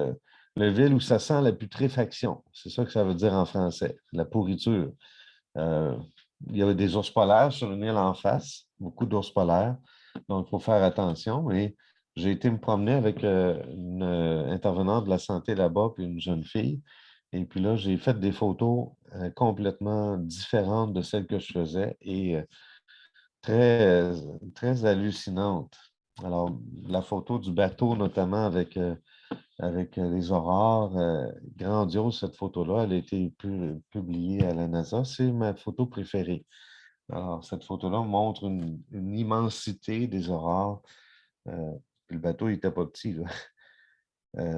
la ville où ça sent la putréfaction. C'est ça que ça veut dire en français, la pourriture. Il y avait des ours polaires sur une île en face, beaucoup d'ours polaires, donc il faut faire attention. Et j'ai été me promener avec une intervenante de la santé là-bas, puis une jeune fille. Et puis là, j'ai fait des photos complètement différentes de celles que je faisais et très, très hallucinantes. Alors, la photo du bateau, notamment avec les aurores, grandiose, cette photo-là, elle a été publiée à la NASA. C'est ma photo préférée. Alors, cette photo-là montre une immensité des aurores. Puis le bateau n'était pas petit, là.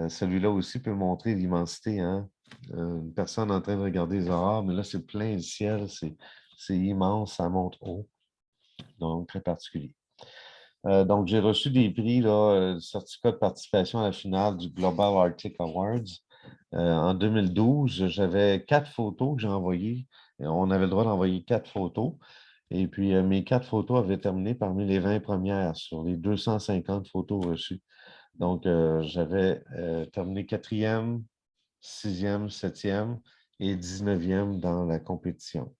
Celui-là aussi peut montrer l'immensité, hein? Une personne en train de regarder les aurores, mais là, c'est plein le ciel, c'est immense, ça monte haut. Donc, très particulier. Donc, j'ai reçu des prix, là, certificat de participation à la finale du Global Arctic Awards. En 2012, j'avais 4 photos que j'ai envoyées. On avait le droit d'envoyer 4 photos. Et puis, mes 4 photos avaient terminé parmi les 20 premières sur les 250 photos reçues. Donc, j'avais terminé 4e, 6e, 7e et 19e dans la compétition.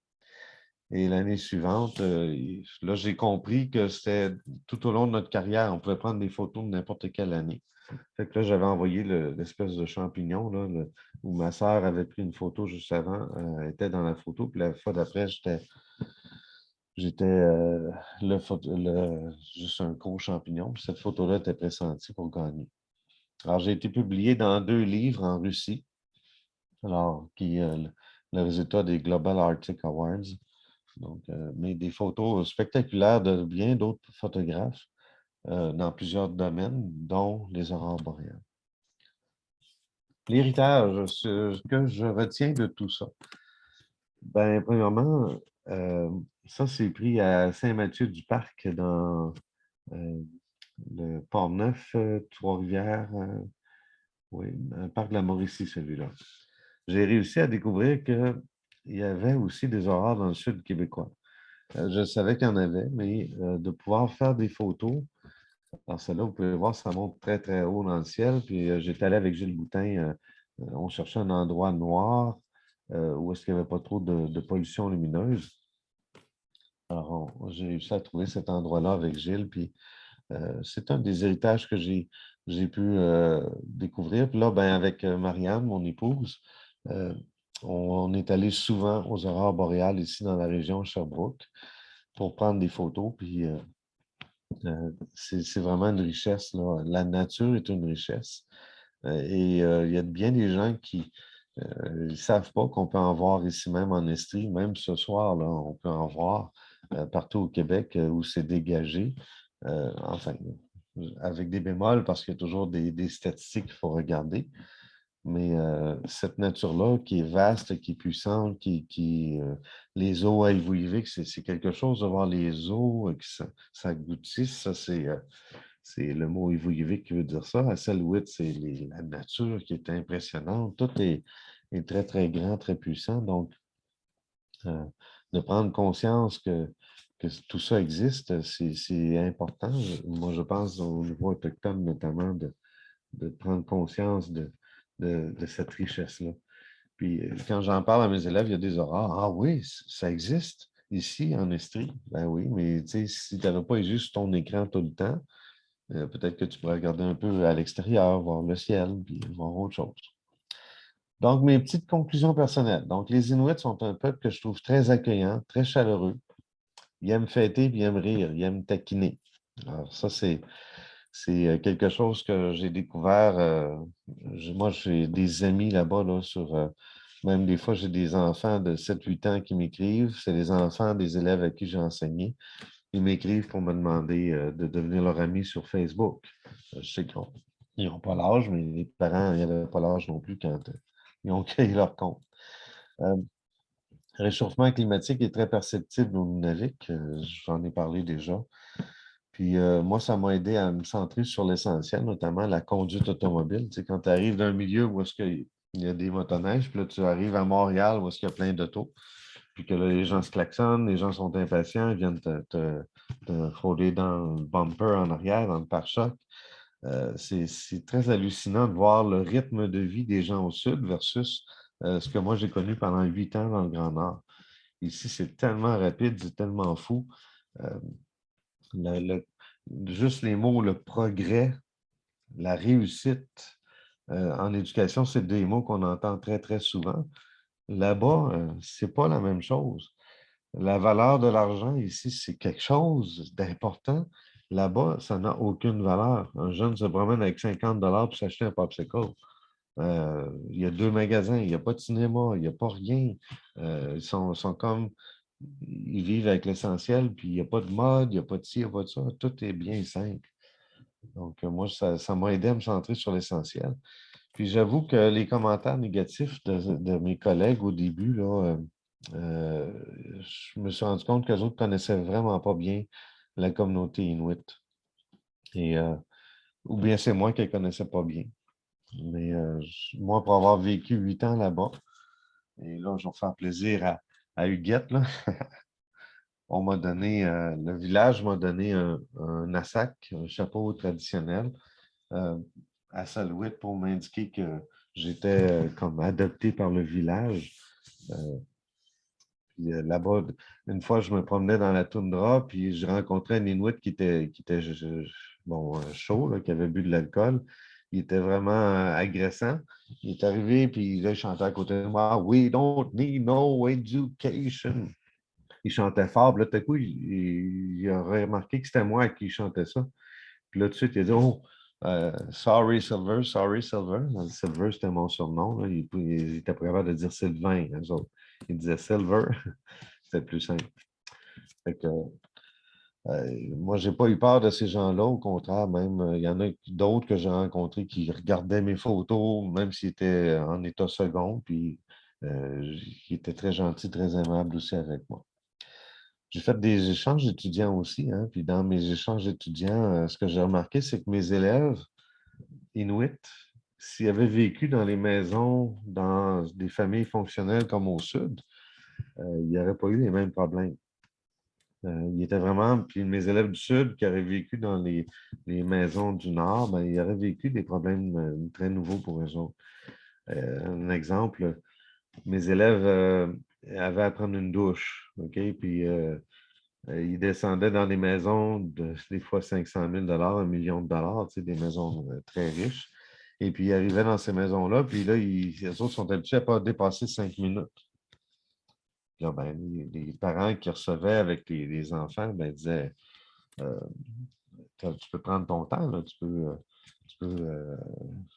Et l'année suivante, là, j'ai compris que c'était tout au long de notre carrière, on pouvait prendre des photos de n'importe quelle année. Fait que là, j'avais envoyé l'espèce de champignon, là, où ma sœur avait pris une photo juste avant, elle était dans la photo, puis la fois d'après, j'étais juste un gros champignon, puis cette photo-là était pressentie pour gagner. Alors, j'ai été publié dans 2 livres en Russie, alors, qui est le résultat des Global Arctic Awards. Donc, mais des photos spectaculaires de bien d'autres photographes dans plusieurs domaines, dont les aurores boréales. L'héritage, ce que je retiens de tout ça. Bien, premièrement, ça, c'est pris à Saint-Mathieu-du-Parc, dans le Port-Neuf, Trois-Rivières. Oui, un parc de la Mauricie, celui-là. J'ai réussi à découvrir qu'il y avait aussi des aurores dans le sud québécois. Je savais qu'il y en avait, mais de pouvoir faire des photos, alors celle-là, vous pouvez voir, ça monte très, très haut dans le ciel. Puis j'étais allé avec Gilles Boutin, on cherchait un endroit noir où est-ce qu'il n'y avait pas trop de pollution lumineuse. Alors, j'ai réussi à trouver cet endroit-là avec Gilles, puis c'est un des héritages que j'ai pu découvrir. Puis là, ben, avec Marianne, mon épouse, On est allé souvent aux aurores boréales ici dans la région de Sherbrooke pour prendre des photos. Puis c'est vraiment une richesse, là. La nature est une richesse. Et il y a bien des gens qui ne savent pas qu'on peut en voir ici même en Estrie. Même ce soir, là, on peut en voir partout au Québec où c'est dégagé. Enfin, avec des bémols parce qu'il y a toujours des statistiques qu'il faut regarder. Mais cette nature-là qui est vaste, qui est puissante, les eaux à Ivouivik, c'est quelque chose de voir les eaux qui s'agoutissent. Ça, c'est le mot Ivouivik qui veut dire ça. À Salouit, c'est la nature qui est impressionnante. Tout est très, très grand, très puissant. Donc, de prendre conscience que tout ça existe, c'est important. Moi, je pense au niveau autochtone, notamment, de prendre conscience de cette richesse-là. Puis quand j'en parle à mes élèves, il y a des aurores. Ah oui, ça existe ici en Estrie. Ben oui, mais tu sais, si tu n'avais pas juste ton écran tout le temps, peut-être que tu pourrais regarder un peu à l'extérieur, voir le ciel, puis voir autre chose. Donc, mes petites conclusions personnelles. Donc, les Inuits sont un peuple que je trouve très accueillant, très chaleureux. Ils aiment fêter, puis ils aiment rire, ils aiment taquiner. Alors, ça, c'est quelque chose que j'ai découvert. Moi, j'ai des amis là-bas, là, même des fois, j'ai des enfants de 7-8 ans qui m'écrivent. C'est les enfants des élèves à qui j'ai enseigné. Ils m'écrivent pour me demander de devenir leur ami sur Facebook. Je sais qu'ils n'ont pas l'âge, mais les parents n'avaient pas l'âge non plus quand ils ont créé leur compte. Le réchauffement climatique est très perceptible au Nunavik. J'en ai parlé déjà. Puis moi, ça m'a aidé à me centrer sur l'essentiel, notamment la conduite automobile. Tu sais, quand tu arrives d'un milieu où est-ce qu'il y a des motoneiges, puis là, tu arrives à Montréal où est-ce qu'il y a plein d'autos, puis que là, les gens se klaxonnent, les gens sont impatients, ils viennent te frauder dans le bumper en arrière, dans le pare-choc. C'est très hallucinant de voir le rythme de vie des gens au sud versus ce que moi j'ai connu pendant 8 ans dans le Grand Nord. Ici, c'est tellement rapide, c'est tellement fou. Le- le- Juste les mots, le progrès, la réussite en éducation, c'est des mots qu'on entend très, très souvent. Là-bas, c'est pas la même chose. La valeur de l'argent ici, c'est quelque chose d'important. Là-bas, ça n'a aucune valeur. Un jeune se promène avec 50 pour s'acheter un popsicle. Il y a 2 magasins, il n'y a pas de cinéma, il n'y a pas rien. Ils sont comme, ils vivent avec l'essentiel, puis il n'y a pas de mode, il n'y a pas de ci, il n'y a pas de ça. Tout est bien simple. Donc, moi, ça m'a aidé à me centrer sur l'essentiel. Puis j'avoue que les commentaires négatifs de mes collègues au début, là, je me suis rendu compte qu'eux autres ne connaissaient vraiment pas bien la communauté inuit. Et, ou bien c'est moi qui ne connaissais pas bien. Mais moi, pour avoir vécu 8 ans là-bas, et là, je vais faire plaisir à Huguette, là, on m'a donné, le village m'a donné un assac, un chapeau traditionnel à Salouit pour m'indiquer que j'étais comme adopté par le village. Puis là-bas, une fois, je me promenais dans la toundra, puis je rencontrais un Inuit qui était bon, chaud, là, qui avait bu de l'alcool. Il était vraiment agressant. Il est arrivé, puis là, il chantait à côté de moi, We don't need no education. Il chantait fort, puis là, tout à coup, il a remarqué que c'était moi à qui il chantait ça. Puis là, tout de suite, il a dit, oh, sorry Silver, sorry Silver. Silver, c'était mon surnom. Là. Il était pas capable de dire Sylvain, eux autres. Il disait Silver, c'était plus simple. Fait que, moi, je n'ai pas eu peur de ces gens-là. Au contraire, même, il y en a d'autres que j'ai rencontrés qui regardaient mes photos, même s'ils étaient en état second, puis ils étaient très gentils, très aimables aussi avec moi. J'ai fait des échanges d'étudiants aussi, hein, puis dans mes échanges d'étudiants, ce que j'ai remarqué, c'est que mes élèves inuits, s'ils avaient vécu dans les maisons, dans des familles fonctionnelles comme au sud, il n'y aurait pas eu les mêmes problèmes. Il était vraiment, puis mes élèves du Sud qui auraient vécu dans les maisons du Nord, ben, ils auraient vécu des problèmes très nouveaux pour eux autres. Un exemple, mes élèves avaient à prendre une douche, OK? Puis ils descendaient dans des maisons de des fois 500 000 $, 1 million de dollars, tu sais, des maisons très riches. Et puis, ils arrivaient dans ces maisons-là, puis là, les autres sont habitués à ne pas dépasser 5 minutes. Puis là, ben, les parents qui recevaient avec les enfants ben, disaient tu peux prendre ton temps, là, tu peux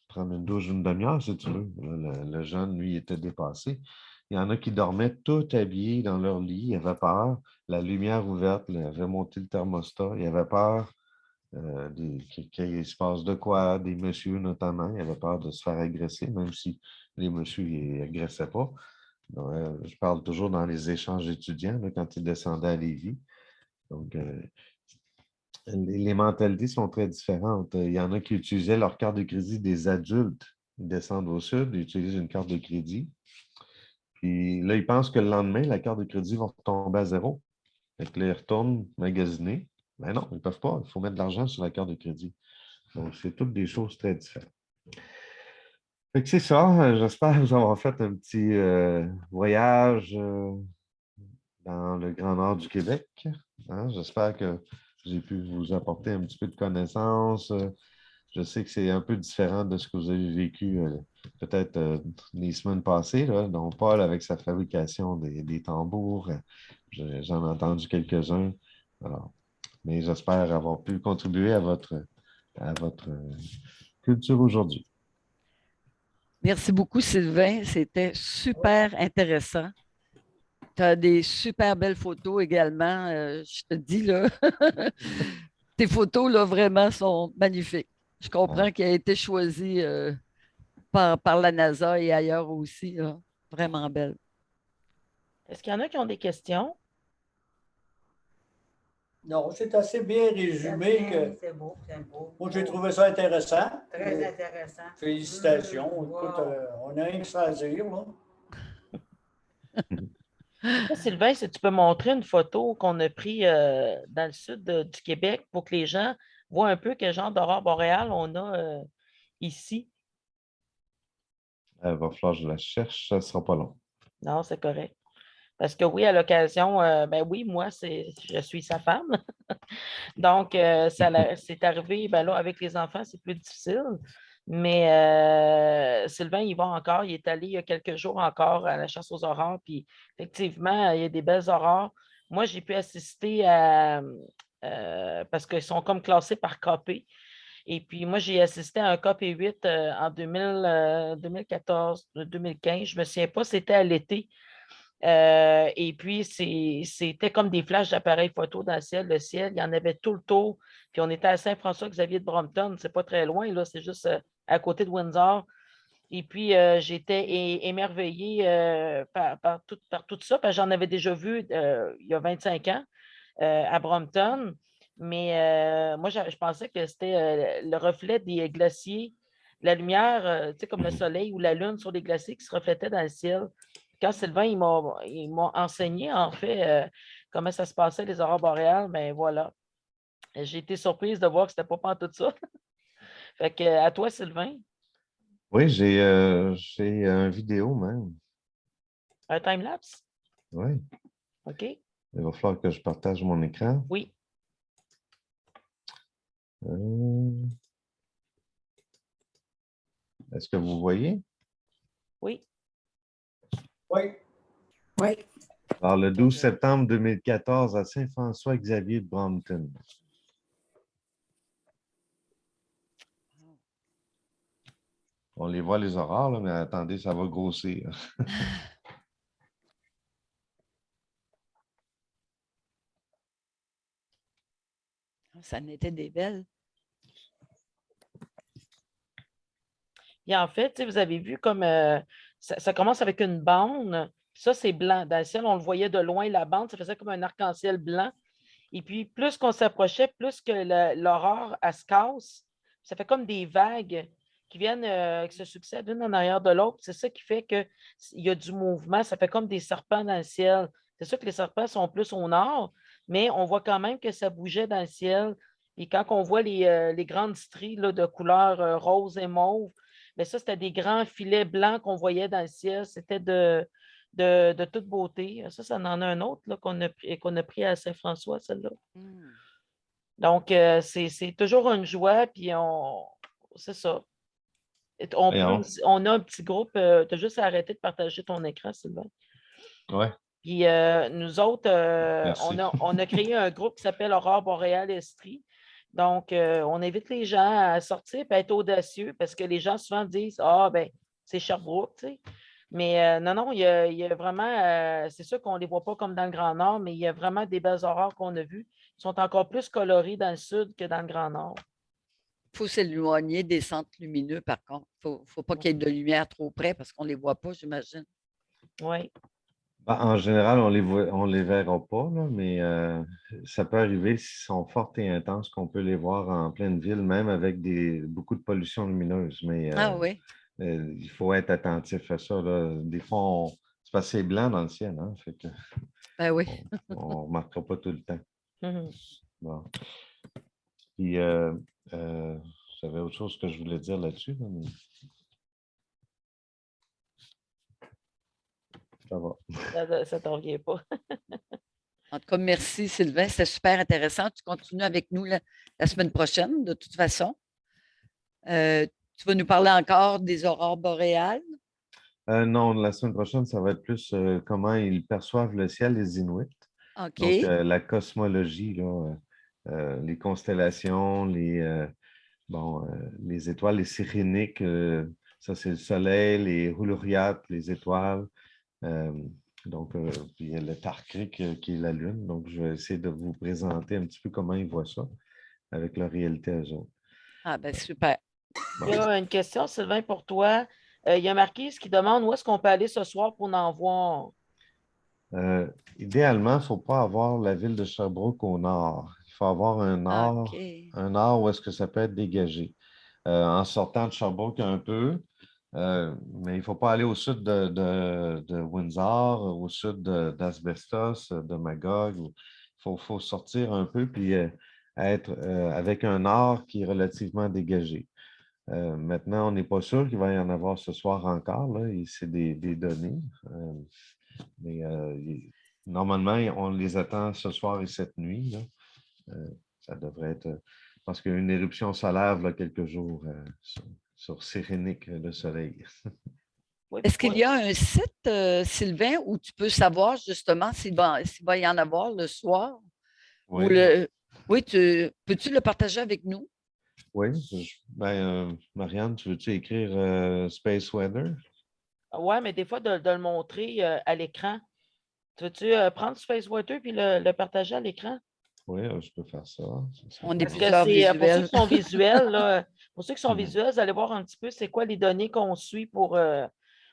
prendre une douche d'une demi-heure si tu veux. Là, le jeune, lui, était dépassé. Il y en a qui dormaient tout habillés dans leur lit, ils avaient peur, la lumière ouverte, il avait monté le thermostat, il avait peur qu'il se passe de quoi, des messieurs notamment, il avait peur de se faire agresser, même si les messieurs n'agressaient pas. Donc, je parle toujours dans les échanges étudiants, là, quand ils descendaient à Lévis. Donc, les mentalités sont très différentes. Il y en a qui utilisaient leur carte de crédit des adultes. Ils descendent au sud, ils utilisent une carte de crédit. Puis là, ils pensent que le lendemain, la carte de crédit va retomber à zéro. Fait que là, ils retournent magasiner. Mais non, ils ne peuvent pas. Il faut mettre de l'argent sur la carte de crédit. Donc, c'est toutes des choses très différentes. Fait que c'est ça. J'espère vous avoir fait un petit voyage dans le Grand Nord du Québec. Hein. J'espère que j'ai pu vous apporter un petit peu de connaissances. Je sais que c'est un peu différent de ce que vous avez vécu peut-être les semaines passées, là, dont Paul avec sa fabrication des tambours. J'en ai entendu quelques-uns. Alors, mais j'espère avoir pu contribuer à votre culture aujourd'hui. Merci beaucoup, Sylvain. C'était super intéressant. Tu as des super belles photos également. Je te dis, là, tes photos, là, vraiment sont magnifiques. Je comprends qu'elle a été choisie par la NASA et ailleurs aussi. Là. Vraiment belle. Est-ce qu'il y en a qui ont des questions? Non, c'est assez bien résumé que C'est beau, c'est beau. moi, j'ai trouvé ça intéressant. Très intéressant. Félicitations. Wow. Écoute, on a rien que ça à dire, là. Là, Sylvain, si tu peux montrer une photo qu'on a prise dans le sud du Québec pour que les gens voient un peu quel genre d'aurore boréale on a ici. Il va falloir que je la cherche, ça ne sera pas long. Non, c'est correct. Parce que oui, à l'occasion, ben oui, moi, je suis sa femme. Donc, c'est arrivé, ben là, avec les enfants, c'est plus difficile. Mais Sylvain, il va encore, il est allé il y a quelques jours encore à la chasse aux aurores, puis effectivement, il y a des belles aurores. Moi, j'ai pu assister à, parce qu'ils sont comme classés par KP. Et puis, moi, j'ai assisté à un KP8 en 2014-2015. Je ne me souviens pas, c'était à l'été. Et puis, c'était comme des flashs d'appareils photo dans le ciel. Le ciel, il y en avait tout le tour. Puis, on était à Saint-François-Xavier de Brompton. C'est pas très loin, là. C'est juste à côté de Windsor. Et puis, j'étais émerveillée par tout ça, parce que j'en avais déjà vu il y a 25 ans à Brompton. Mais moi, je pensais que c'était le reflet des glaciers, la lumière, tu sais, comme le soleil ou la lune sur les glaciers qui se reflétaient dans le ciel. Quand Sylvain, il m'a enseigné, en fait, comment ça se passait, les aurores boréales, ben voilà. J'ai été surprise de voir que c'était pas tout ça. Fait que, à toi, Sylvain, Oui, j'ai une vidéo même. un time-lapse? Oui. OK? Il va falloir que je partage mon écran. Oui. Est-ce que vous voyez? Oui. Oui. Oui. Alors, le 12 septembre 2014 à Saint-François-Xavier de Brompton. On les voit, les aurores, là, mais attendez, ça va grossir. Ça en était des belles. Et en fait, tu sais, vous avez vu comme ça commence avec une bande. Ça, c'est blanc. Dans le ciel, on le voyait de loin, la bande, ça faisait comme un arc-en-ciel blanc. Et puis, plus qu'on s'approchait, plus que l'aurore, elle se casse. Ça fait comme des vagues qui viennent, qui se succèdent l'une en arrière de l'autre. C'est ça qui fait qu'il y a du mouvement. Ça fait comme des serpents dans le ciel. C'est sûr que les serpents sont plus au nord, mais on voit quand même que ça bougeait dans le ciel. Et quand on voit les grandes stries là, de couleur rose et mauve, bien, ça, c'était des grands filets blancs qu'on voyait dans le ciel. C'était de toute beauté. Ça en a un autre là, qu'on a pris à Saint-François, celle-là. Donc, c'est toujours une joie, puis c'est ça. Voyons. On a un petit groupe. Tu as juste à arrêter de partager ton écran, Sylvain. Ouais, Puis nous autres, merci. on a créé un groupe qui s'appelle Aurore boréale Estrie. Donc, on invite les gens à sortir et à être audacieux parce que les gens souvent disent ah, ben, c'est Sherbrooke, tu sais. Mais non, il y a vraiment, c'est sûr qu'on ne les voit pas comme dans le Grand Nord, mais il y a vraiment des belles aurores qu'on a vues. Ils sont encore plus colorés dans le sud que dans le Grand Nord. Il faut s'éloigner des centres lumineux, par contre. Il ne faut pas qu'il y ait de lumière trop près parce qu'on ne les voit pas, j'imagine. Oui. Ben, en général, on les verra pas, là, mais ça peut arriver s'ils sont forts et intenses qu'on peut les voir en pleine ville, même avec beaucoup de pollution lumineuse. Mais Ah oui, il faut être attentif à ça, là. Des fois, c'est parce que c'est blanc dans le ciel, hein, fait que ben oui. on ne remarquera pas tout le temps. Mhm. Bon. Puis, j'avais autre chose que je voulais dire là-dessus, là, mais ça va. Ça ne t'en revient pas. En tout cas, merci Sylvain, c'était super intéressant. Tu continues avec nous la semaine prochaine, de toute façon. Tu vas nous parler encore des aurores boréales. Non, la semaine prochaine, ça va être plus comment ils perçoivent le ciel, les Inuits. OK. Donc, la cosmologie, là, les constellations, les étoiles, les Cyréniques, ça c'est le soleil, les Huluryat, les étoiles. Puis il y a le Tarkrik qui est la Lune. Donc, je vais essayer de vous présenter un petit peu comment ils voient ça avec leur réalité à eux. Ah, ben super. Il y a une question, Sylvain, pour toi. Il y a Marquise qui demande où est-ce qu'on peut aller ce soir pour en voir. Idéalement, il ne faut pas avoir la ville de Sherbrooke au nord. Il faut avoir OK. un nord où est-ce que ça peut être dégagé. En sortant de Sherbrooke un peu, mais il ne faut pas aller au sud de Windsor, au sud d'Asbestos, de Magog. Faut sortir un peu puis être avec un nord qui est relativement dégagé. Maintenant, on n'est pas sûr qu'il va y en avoir ce soir encore, là, et c'est des données. Mais normalement, on les attend ce soir et cette nuit, là. Ça devrait être parce qu'il y a eu une éruption solaire il y a quelques jours sur Cyrénique, le soleil. Oui, Est-ce qu'il oui. y a un site, Sylvain, où tu peux savoir justement s'il va y en avoir le soir? Ou Oui, oui, peux-tu le partager avec nous? oui. Marianne, tu veux-tu écrire Space Weather? Ouais, mais des fois, de le montrer à l'écran. Tu veux-tu prendre Space Water puis le partager à l'écran? Oui, je peux faire ça. On est Parce que plusieurs c'est pour ceux visuels. qui sont visuels, là, pour ceux qui sont Mhm. visuels, vous allez voir un petit peu c'est quoi les données qu'on suit pour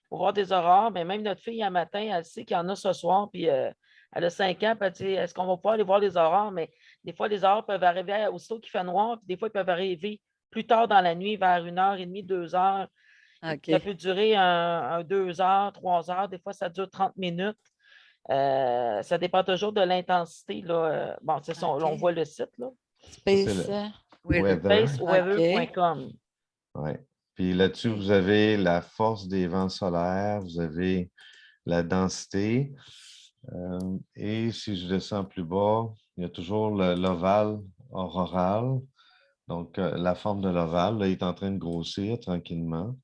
voir des aurores. Mais même notre fille, un matin, elle sait qu'il y en a ce soir, puis elle a 5 ans, puis elle dit est-ce qu'on va pouvoir aller voir les aurores? Mais des fois, les aurores peuvent arriver aussitôt qu'il fait noir, puis des fois, ils peuvent arriver plus tard dans la nuit, vers 1h30, 2 heures. Ça OK. peut durer 2 heures, 3 heures. Des fois, ça dure 30 minutes. Ça dépend toujours de l'intensité. Bon, c'est ça, OK. on voit le site, là. Ça, c'est Space le Weather. weather. OK. Spaceweather.com. Ouais. Puis là-dessus, OK. vous avez la force des vents solaires, vous avez la densité. Et si je descends plus bas, il y a toujours l'ovale auroral. Donc, la forme de l'ovale là, est en train de grossir tranquillement.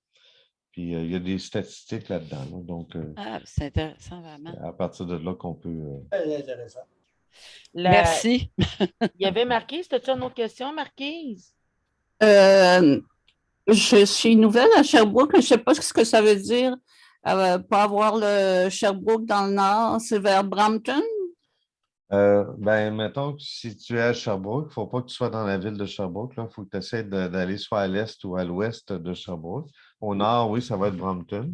Puis, il y a des statistiques là-dedans, là. Donc, Ah, c'est intéressant, vraiment. à partir de là qu'on peut. Très intéressant. Merci. Il y avait Marquise. As-tu une autre question, Marquise? Euh, je suis nouvelle à Sherbrooke, je ne sais pas ce que ça veut dire. Pas avoir le Sherbrooke dans le nord, c'est vers Brampton. Mettons que si tu es à Sherbrooke, il ne faut pas que tu sois dans la ville de Sherbrooke. Il faut que tu essaies d'aller soit à l'est ou à l'ouest de Sherbrooke. Au nord, oui, ça va être Brampton.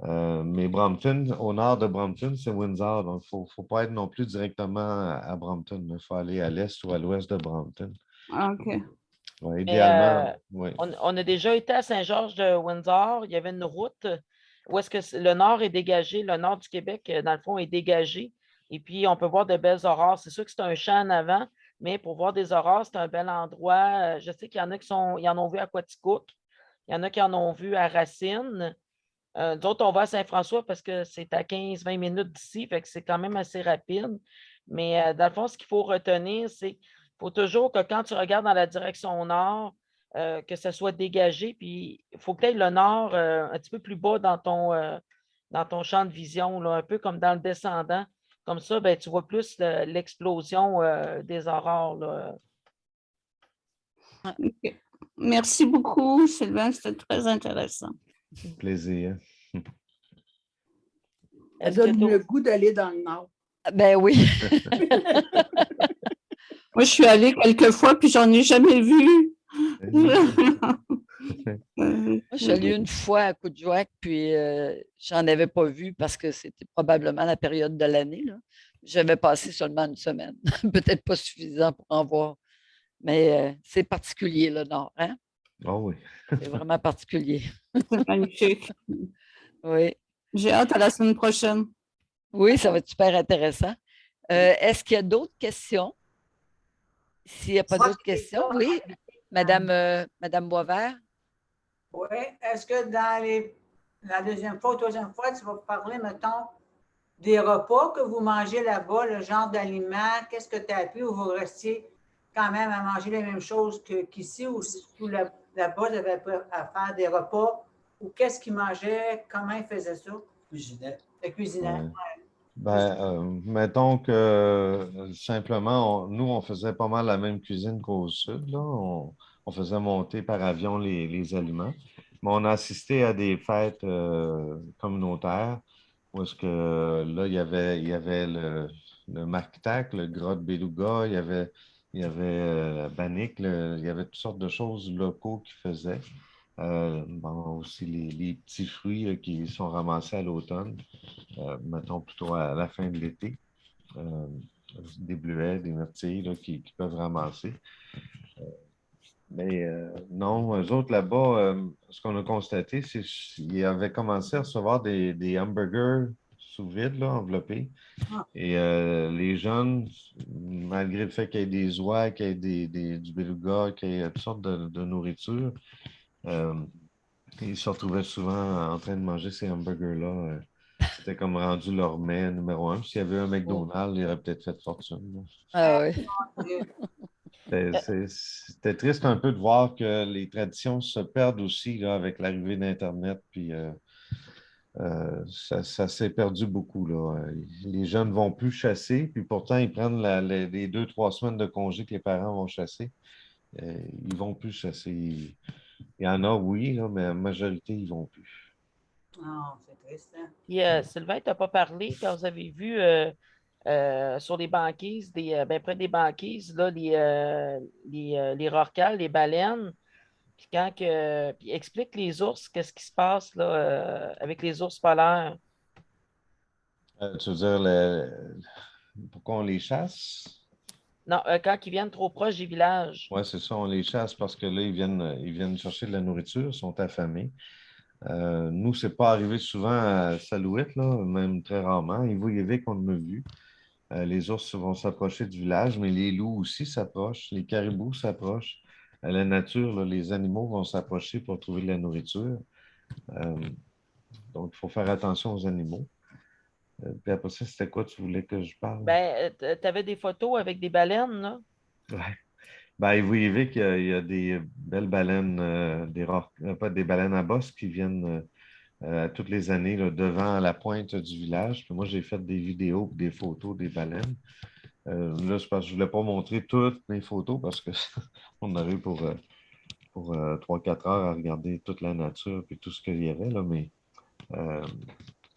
Mais Brampton, au nord de Brampton, c'est Windsor. Donc, il ne faut pas être non plus directement à Brampton. Il faut aller à l'est ou à l'ouest de Brampton. OK. Ouais, Mais, idéalement, oui. on a déjà été à Saint-Georges de Windsor. Il y avait une route où est-ce que le nord est dégagé, le nord du Québec, dans le fond, est dégagé. Et puis, on peut voir de belles aurores. C'est sûr que c'est un champ en avant, mais pour voir des aurores, c'est un bel endroit. Je sais qu'il y en a qui ils en ont vu à Quaticook. Il y en a qui en ont vu à Racine. D'autres, on va à Saint-François parce que c'est à 15-20 minutes d'ici, fait que c'est quand même assez rapide. Mais dans le fond, ce qu'il faut retenir, c'est qu'il faut toujours que quand tu regardes dans la direction nord, que ça soit dégagé. Puis il faut que tu aies le nord un petit peu plus bas dans ton champ de vision, là, un peu comme dans le descendant. Comme ça, ben, tu vois plus l'explosion des aurores, là. OK. Merci beaucoup, Sylvain. C'était très intéressant. Plaisir. Ça Est-ce que donne t'as- le goût d'aller dans le Nord. Ben oui. Moi, je suis allée quelques fois, puis j'en ai jamais vu. Moi, je suis allée une fois à Coudjouac, puis j'en avais pas vu parce que c'était probablement la période de l'année, là. J'avais passé seulement une semaine. Peut-être pas suffisant pour en voir. Mais c'est particulier, le Nord, hein? Oh oui. C'est vraiment particulier. C'est magnifique. Oui. J'ai hâte à la semaine prochaine. Oui, ça va être super intéressant. Est-ce qu'il y a d'autres questions? S'il n'y a pas Moi, d'autres j'ai questions, ça. oui. Madame Boisvert? Oui. Est-ce que la deuxième fois ou troisième fois, tu vas parler, mettons, des repas que vous mangez là-bas, le genre d'aliments, qu'est-ce que tu as appris ou vous restiez quand même à manger les mêmes choses qu'ici ou là-bas, tu avais appris à faire des repas ou qu'est-ce qu'ils mangeaient, comment ils faisaient ça? Cuisinette. Le cuisinage. Ouais. Ben, mettons que simplement, nous, on faisait pas mal la même cuisine qu'au sud, là. On faisait monter par avion les aliments. Mais on a assisté à des fêtes communautaires où est-ce que là, il y avait le Marktak, le Grotte Beluga, il y avait Bannick, il y avait toutes sortes de choses locaux qui faisaient. Bon, aussi les petits fruits qui sont ramassés à l'automne, mettons plutôt à la fin de l'été. Euh, des bleuets, des myrtilles là, qui peuvent ramasser. Mais non, eux autres là-bas, ce qu'on a constaté, c'est qu'ils avaient commencé à recevoir des hamburgers sous vide, là, enveloppés. Ah. Et les jeunes, malgré le fait qu'il y ait des oies, qu'il y ait du beluga, qu'il y ait toutes sortes de nourriture, euh, ils se retrouvaient souvent en train de manger ces hamburgers-là. C'était comme rendu leur mets numéro un. Puis s'il y avait un McDonald's, il aurait peut-être fait fortune, là. Ah oui. C'était triste un peu de voir que les traditions se perdent aussi là, avec l'arrivée d'Internet. Puis ça s'est perdu beaucoup, là. Les jeunes ne vont plus chasser, puis pourtant, ils prennent les 2, 3 semaines de congé que les parents vont chasser. Ils ne vont plus chasser. Il y en a, oui, là, mais la majorité, ils ne vont plus. Ah, c'est triste, hein? Puis, Sylvain, tu n'as pas parlé quand vous avez vu sur les banquises, près des banquises, là, les rorquals, les baleines. Puis puis explique les ours, qu'est-ce qui se passe là, avec les ours polaires. Tu veux dire, pourquoi on les chasse? Non, quand ils viennent trop proches des villages. Oui, c'est ça, on les chasse parce que là, ils viennent chercher de la nourriture, ils sont affamés. Nous, ce n'est pas arrivé souvent à Salouette, là, même très rarement. Il vous y avait qu'on a vu. Les ours vont s'approcher du village, mais les loups aussi s'approchent, les caribous s'approchent. La nature, là, les animaux vont s'approcher pour trouver de la nourriture. Euh, donc, il faut faire attention aux animaux. Puis après ça, c'était quoi tu voulais que je parle? Ben, tu avais des photos avec des baleines, là. Ouais. Ben, vous voyez qu'il y a des belles baleines, pas des baleines à bosse qui viennent toutes les années là, devant la pointe du village. Puis moi, j'ai fait des vidéos et des photos des baleines. Là, je pense que je ne voulais pas montrer toutes mes photos parce qu'on aurait pour 3-4 heures à regarder toute la nature et tout ce qu'il y avait. Là, mais euh,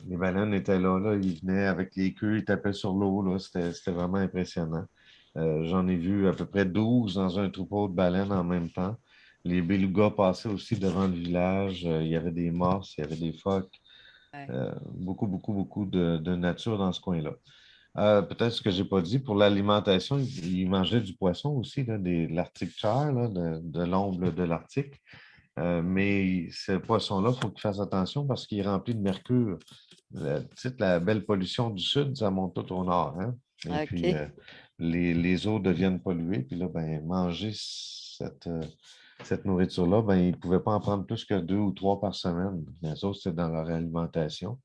les baleines étaient là, ils venaient avec les queues, ils tapaient sur l'eau. Là, c'était vraiment impressionnant. J'en ai vu à peu près 12 dans un troupeau de baleines en même temps. Les belugas passaient aussi devant le village. Il y avait des morses, il y avait des phoques. Ouais. Beaucoup, beaucoup, beaucoup de nature dans ce coin-là. Peut-être ce que je n'ai pas dit, pour l'alimentation, ils mangeaient du poisson aussi, là, de l'Arctic char, là, de l'ombre de l'Arctique. Mais ce poisson-là, il faut qu'il fasse attention parce qu'il est rempli de mercure. La belle pollution du sud, ça monte tout au nord. Hein? Et OK. puis, les eaux deviennent polluées. Puis là, ben, manger cette nourriture-là, ben, ils ne pouvaient pas en prendre plus que 2 ou 3 par semaine. Les autres, c'était dans leur alimentation.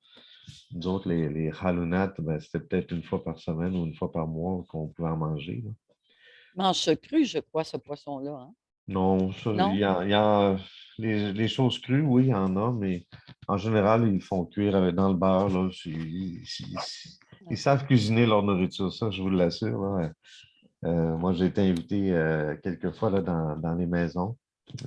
Nous autres, les halunats, ben, c'était peut-être une fois par semaine ou une fois par mois qu'on pouvait en manger, là. Mange cru, je crois, ce poisson-là, hein? Non, ça, Non? les choses crues, oui, il y en a, mais en général, ils font cuire dans le beurre. Là. Ils savent cuisiner leur nourriture, ça, je vous l'assure. Là. Moi, j'ai été invité quelques fois là, dans les maisons.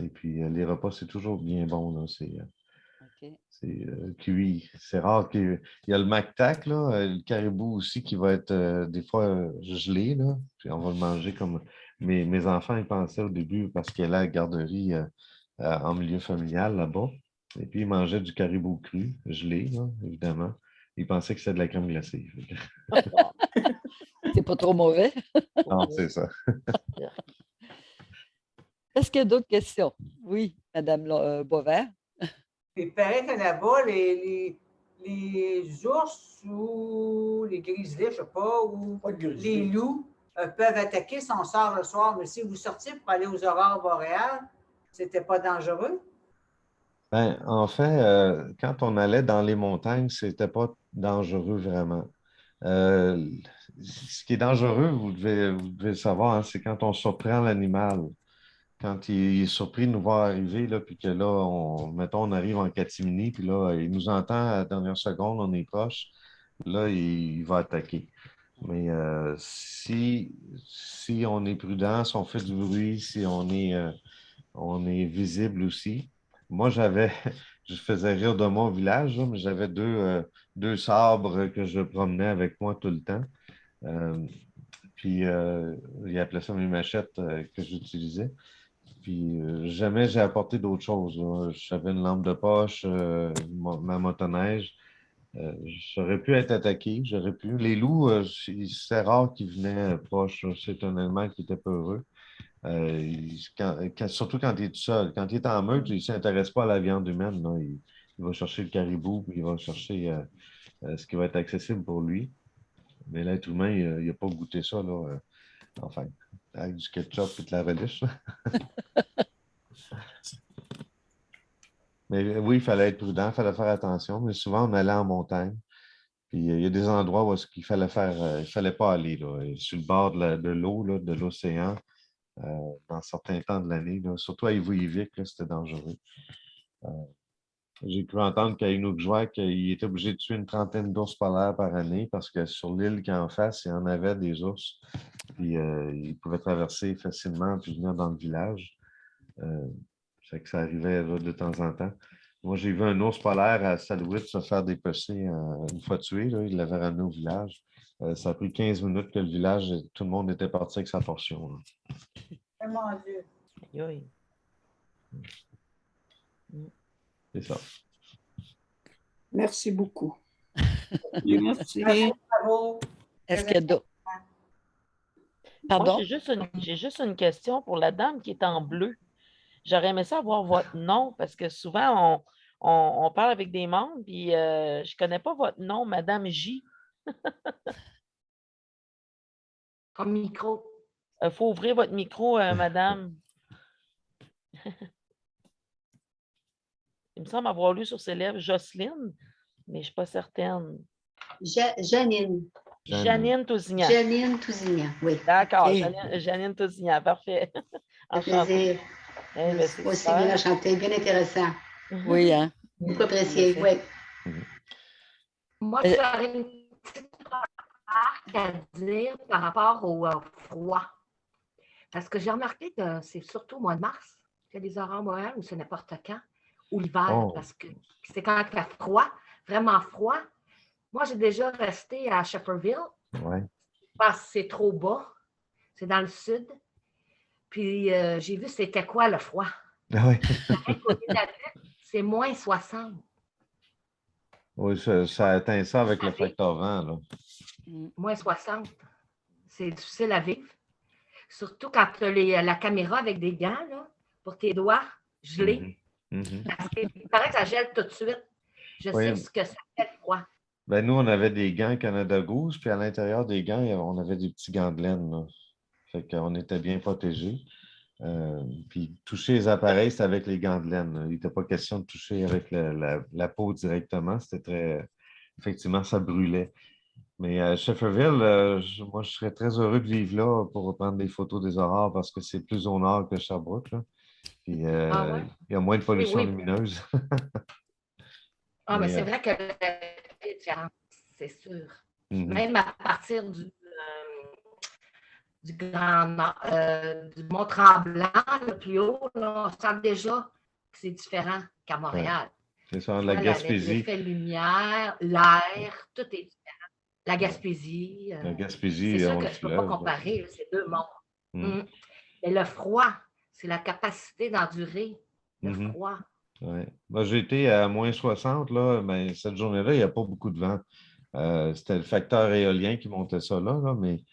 Et puis, les repas, c'est toujours bien bon. Là. OK. C'est cuit. C'est rare qu'il y a le mactac, là, le caribou aussi, qui va être des fois gelé. Là, puis on va le manger comme. Mes enfants, ils pensaient au début, parce qu'il y a la garderie en milieu familial là-bas. Et puis, ils mangeaient du caribou cru, gelé, là, évidemment. Ils pensaient que c'était de la crème glacée. C'est pas trop mauvais. Non, c'est ça. Est-ce qu'il y a d'autres questions? Oui, Madame Boisvert. Il paraît que là-bas, les ours ou les grizzlies, je ne sais pas, ou Pas de les grizzly. loups peuvent attaquer si on sort le soir. Mais si vous sortiez pour aller aux aurores boréales, c'était pas dangereux? Ben, en fait, quand on allait dans les montagnes, c'était pas dangereux vraiment. Euh, Ce qui est dangereux, vous devez le savoir, hein, c'est quand on surprend l'animal. Quand il est surpris de nous voir arriver, là, puis que là, mettons, on arrive en catimini, puis là, il nous entend à la dernière seconde, on est proche, là, il va attaquer. Mais si on est prudent, si on fait du bruit, si on est visible aussi. Moi, je faisais rire de moi au village, là, mais j'avais deux sabres que je promenais avec moi tout le temps. Euh, puis, ils appelaient ça mes machettes que j'utilisais. Puis, jamais j'ai apporté d'autres choses. Là. J'avais une lampe de poche, ma motoneige. J'aurais pu être attaqué, j'aurais pu. Les loups, c'est rare qu'ils venaient proches. C'est un animal qui était peureux. Surtout quand il est tout seul. Quand il est en meute, il ne s'intéresse pas à la viande humaine. Là. Il va chercher le caribou, puis il va chercher ce qui va être accessible pour lui. Mais l'être humain, il n'a pas goûté ça, là, enfin, avec du ketchup et de la relish. Mais oui, il fallait être prudent, il fallait faire attention. Mais souvent, on allait en montagne. Puis il y a des endroits où il fallait faire, il fallait pas aller, là. Sur le bord de l'eau, là, de l'océan, dans certains temps de l'année, là. Surtout à Ivouivik, là, c'était dangereux. J'ai cru entendre qu'à Inukjuak, il était obligé de tuer une trentaine d'ours polaires par année parce que sur l'île qui est en face, il y en avait des ours. Puis ils pouvaient traverser facilement puis venir dans le village. Fait que ça arrivait là, de temps en temps. Moi, j'ai vu un ours polaire à Salouit se faire dépecer une fois tué. Là, il l'avait ramené au village. Ça a pris 15 minutes que le village, tout le monde était parti avec sa portion. Là. Oh mon Dieu. Aïe, aïe. C'est ça. Merci beaucoup. Merci. Bravo. Est-ce qu'il y a d'autres? Moi, Pardon? j'ai juste une question pour la dame qui est en bleu. J'aurais aimé ça avoir votre nom parce que souvent, on parle avec des membres, puis je ne connais pas votre nom, Madame J. Comme micro. Il faut ouvrir votre micro, Madame. Il me semble avoir lu sur ses lèvres Jocelyne, mais je ne suis pas certaine. Janine. Janine Tousignan. Janine Tousignan, oui. D'accord, Ok. Janine Tousignan, parfait. Ça fait Enchantée. plaisir. Eh bien, c'est Aussi super. bien enchanté, bien intéressant. Oui, hein? Beaucoup apprécié, En effet. oui. Moi, j'aurais une petite remarque à dire par rapport au froid. Parce que j'ai remarqué que c'est surtout au mois de mars qu'il y a des aurores boréales ou c'est n'importe quand, ou l'hiver, Oh. parce que c'est quand il fait froid, vraiment froid. Moi, j'ai déjà resté à Shepperville Ouais. parce que c'est trop bas. C'est dans le sud. Puis j'ai vu c'était quoi le froid. Ah oui. C'est moins 60. Oui, ça atteint ça avec le facteur vent. Là. Moins 60. C'est difficile à vivre. Surtout quand tu as la caméra avec des gants là, pour tes doigts gelés. Parce qu'il paraît que ça gèle tout de suite. Je Oui. sais ce que ça fait le froid. Ben, nous, on avait des gants Canada Goose, puis à l'intérieur des gants, on avait des petits gants de laine. Là. Fait qu'on était bien protégés. Puis toucher les appareils, c'était avec les gants de laine. Là. Il n'était pas question de toucher avec la peau directement. C'était très. Effectivement, ça brûlait. Mais à Shefferville, moi, je serais très heureux de vivre là pour prendre des photos des aurores parce que c'est plus au nord que Sherbrooke, là. Puis Ah ouais? il y a moins de Oui, pollution oui. lumineuse. Ah, mais Mais, c'est vrai que la vie est différente, c'est sûr. mhm. Même à partir du du Mont-Tremblant, le plus haut, là, on sent déjà que c'est différent qu'à Montréal. C'est ça, Tu la vois, Gaspésie. l'effet lumière, l'air, tout est différent. La Gaspésie, La c'est Gaspésie, sûr on que le je ne peux pas fleuve. comparer, là, c'est deux mondes. Mm. Mais le froid, c'est la capacité d'endurer le Mhm. froid. Ouais. Moi, j'ai été à -60, là, mais cette journée-là, il n'y a pas beaucoup de vent. C'était le facteur éolien qui montait ça là, mais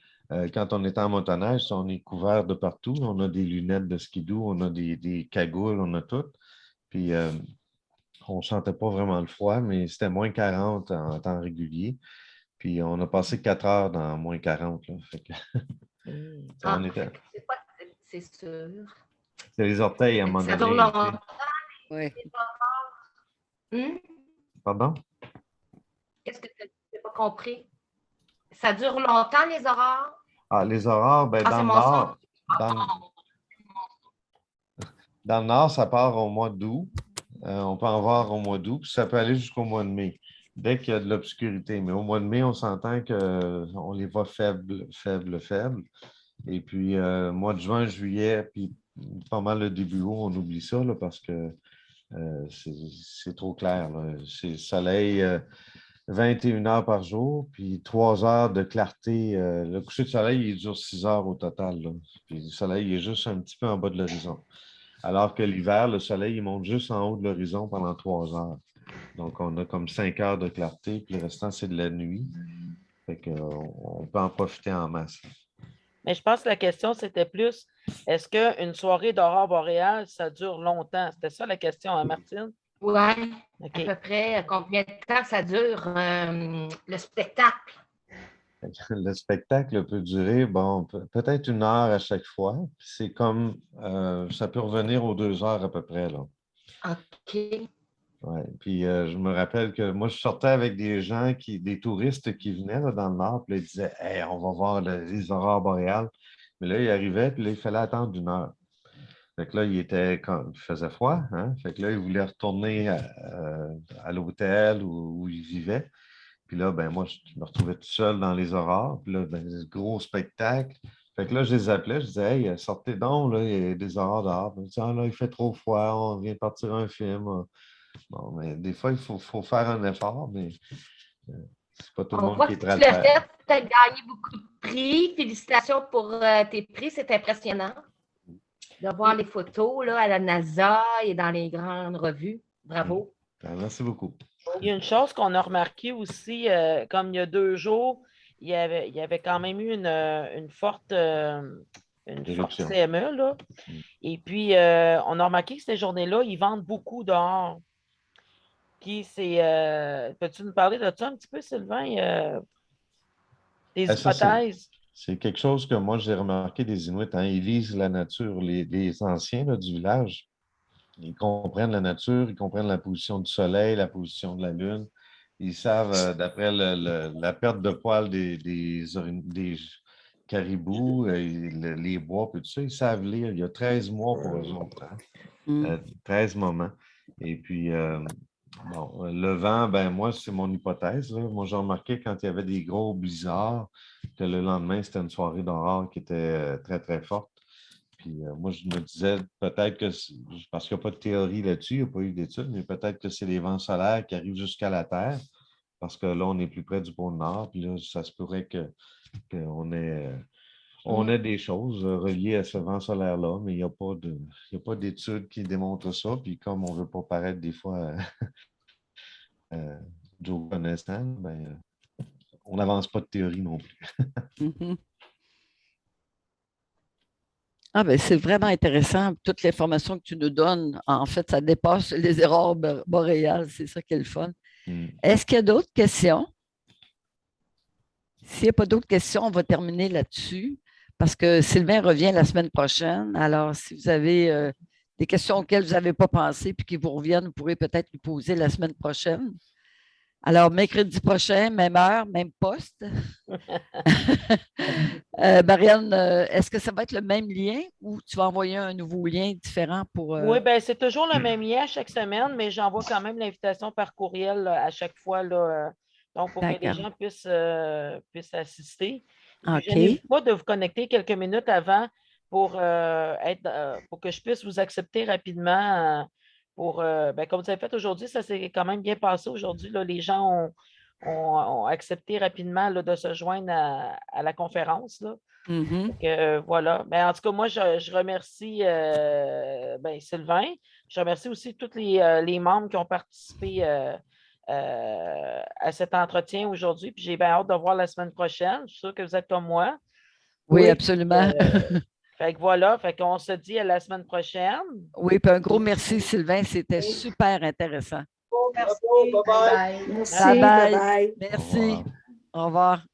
quand on est en motoneige, on est couvert de partout. On a des lunettes de skidoo, on a des cagoules, on a tout. Puis on ne sentait pas vraiment le froid, mais c'était -40 en temps régulier. Puis on a passé 4 heures dans -40, là. Fait que, Ah, on était. fait que c'est pas, c'est sûr. C'est les orteils à un Fait que moment ça dure donné. Tu sais. longtemps. Oui. Hum? Pardon? Qu'est-ce que tu n'as pas compris? Ça dure longtemps, les aurores? Ah, les aurores, ben, Ah, dans c'est le mon son. nord, dans le nord, ça part au mois d'août. On peut en voir au mois d'août, puis ça peut aller jusqu'au mois de mai, dès qu'il y a de l'obscurité. Mais au mois de mai, on s'entend qu'on les voit faibles, faibles, faibles. Et puis, mois de juin, juillet, puis pas mal le début août, on oublie ça là, parce que c'est trop clair, là. C'est le soleil 21 heures par jour, puis 3 heures de clarté. Le coucher de soleil, il dure 6 heures au total, là. Puis le soleil il est juste un petit peu en bas de l'horizon. Alors que l'hiver, le soleil, il monte juste en haut de l'horizon pendant 3 heures. Donc, on a comme 5 heures de clarté, puis le restant, c'est de la nuit. Fait qu'on peut en profiter en masse. Mais je pense que la question, c'était plus, est-ce qu'une soirée d'aurore boréale, ça dure longtemps? C'était ça la question, hein, Martine? Oui, OK. à peu près combien de temps ça dure le spectacle? Le spectacle peut durer, bon, peut-être 1 heure à chaque fois. C'est comme, ça peut revenir aux 2 heures à peu près, là. OK. Ouais. Puis je me rappelle que moi, je sortais avec des gens, des touristes qui venaient là, dans le Nord, puis là, ils disaient hey, on va voir les aurores boréales. Mais là, ils arrivaient, puis là, il fallait attendre 1 heure. Fait que là, il faisait froid, hein? Fait que là, ils voulaient retourner à l'hôtel où ils vivaient. Puis là, ben moi, je me retrouvais tout seul dans les aurores. Puis là, ben, gros spectacle. Fait que là, je les appelais, je disais hey, sortez donc, là, il y a des aurores dehors. Ils disaient ah, là, il fait trop froid, on vient de partir un film. Bon, mais des fois, il faut faire un effort, mais c'est pas tout le On monde voit qui est que prêt à tu le l'as faire. fait, tu as gagné beaucoup de prix. Félicitations pour tes prix, c'est impressionnant de voir les photos là, à la NASA et dans les grandes revues. Bravo. Merci beaucoup. Il y a une chose qu'on a remarqué aussi, comme il y a 2 jours, il y avait quand même eu une forte Éruption. CME, là. Et puis, on a remarqué que ces journées-là, ils vendent beaucoup dehors. Puis, peux-tu nous parler de ça un petit peu, Sylvain? Des Ça, hypothèses? c'est quelque chose que moi, j'ai remarqué des Inuits. Hein, ils lisent la nature. Les anciens là, du village, ils comprennent la nature, ils comprennent la position du soleil, la position de la lune. Ils savent, d'après la perte de poils des caribous, les bois, puis tout ça, ils savent lire. Il y a 13 mois pour eux autres. Hein? 13 moments. Et puis, bon, le vent, ben moi, c'est mon hypothèse, là. Moi, j'ai remarqué quand il y avait des gros blizzards que le lendemain, c'était une soirée d'aurore qui était très, très forte. Puis moi, je me disais peut-être que, parce qu'il n'y a pas de théorie là-dessus, il n'y a pas eu d'études, mais peut-être que c'est les vents solaires qui arrivent jusqu'à la Terre, parce que là, on est plus près du pôle Nord, puis là, ça se pourrait qu'on ait des choses reliées à ce vent solaire-là, mais il n'y a pas d'études qui démontrent ça. Puis comme on ne veut pas paraître des fois Joe connaissant, ben, on n'avance pas de théorie non plus. Ah, ben, c'est vraiment intéressant. Toute l'information que tu nous donnes, en fait, ça dépasse les aurores boréales. C'est ça qui est le fun. Est-ce qu'il y a d'autres questions? S'il n'y a pas d'autres questions, on va terminer là-dessus parce que Sylvain revient la semaine prochaine. Alors, si vous avez des questions auxquelles vous n'avez pas pensé puis qui vous reviennent, vous pourrez peut-être lui poser la semaine prochaine. Alors, mercredi prochain, même heure, même poste. Marianne, est-ce que ça va être le même lien ou tu vas envoyer un nouveau lien différent pour… Oui, bien, c'est toujours le même lien chaque semaine, mais j'envoie quand même l'invitation par courriel là, à chaque fois, là, donc pour que les D'accord. gens puissent assister. OK. Gênez-vous pas de vous connecter quelques minutes avant pour pour que je puisse vous accepter rapidement. Ben, comme vous avez fait aujourd'hui, ça s'est quand même bien passé aujourd'hui. Là. Les gens ont accepté rapidement là, de se joindre à la conférence. Là. Mhm. Donc, voilà. Mais en tout cas, moi, je remercie ben, Sylvain. Je remercie aussi tous les membres qui ont participé à cet entretien aujourd'hui. Puis j'ai bien hâte de voir la semaine prochaine. Je suis sûre que vous êtes comme moi. Oui, absolument. Fait que voilà, fait qu'on se dit à la semaine prochaine. Oui, puis un gros merci, Sylvain. C'était super intéressant. Merci. Bye-bye. Merci. Bye bye. Bye-bye. Merci. Au revoir.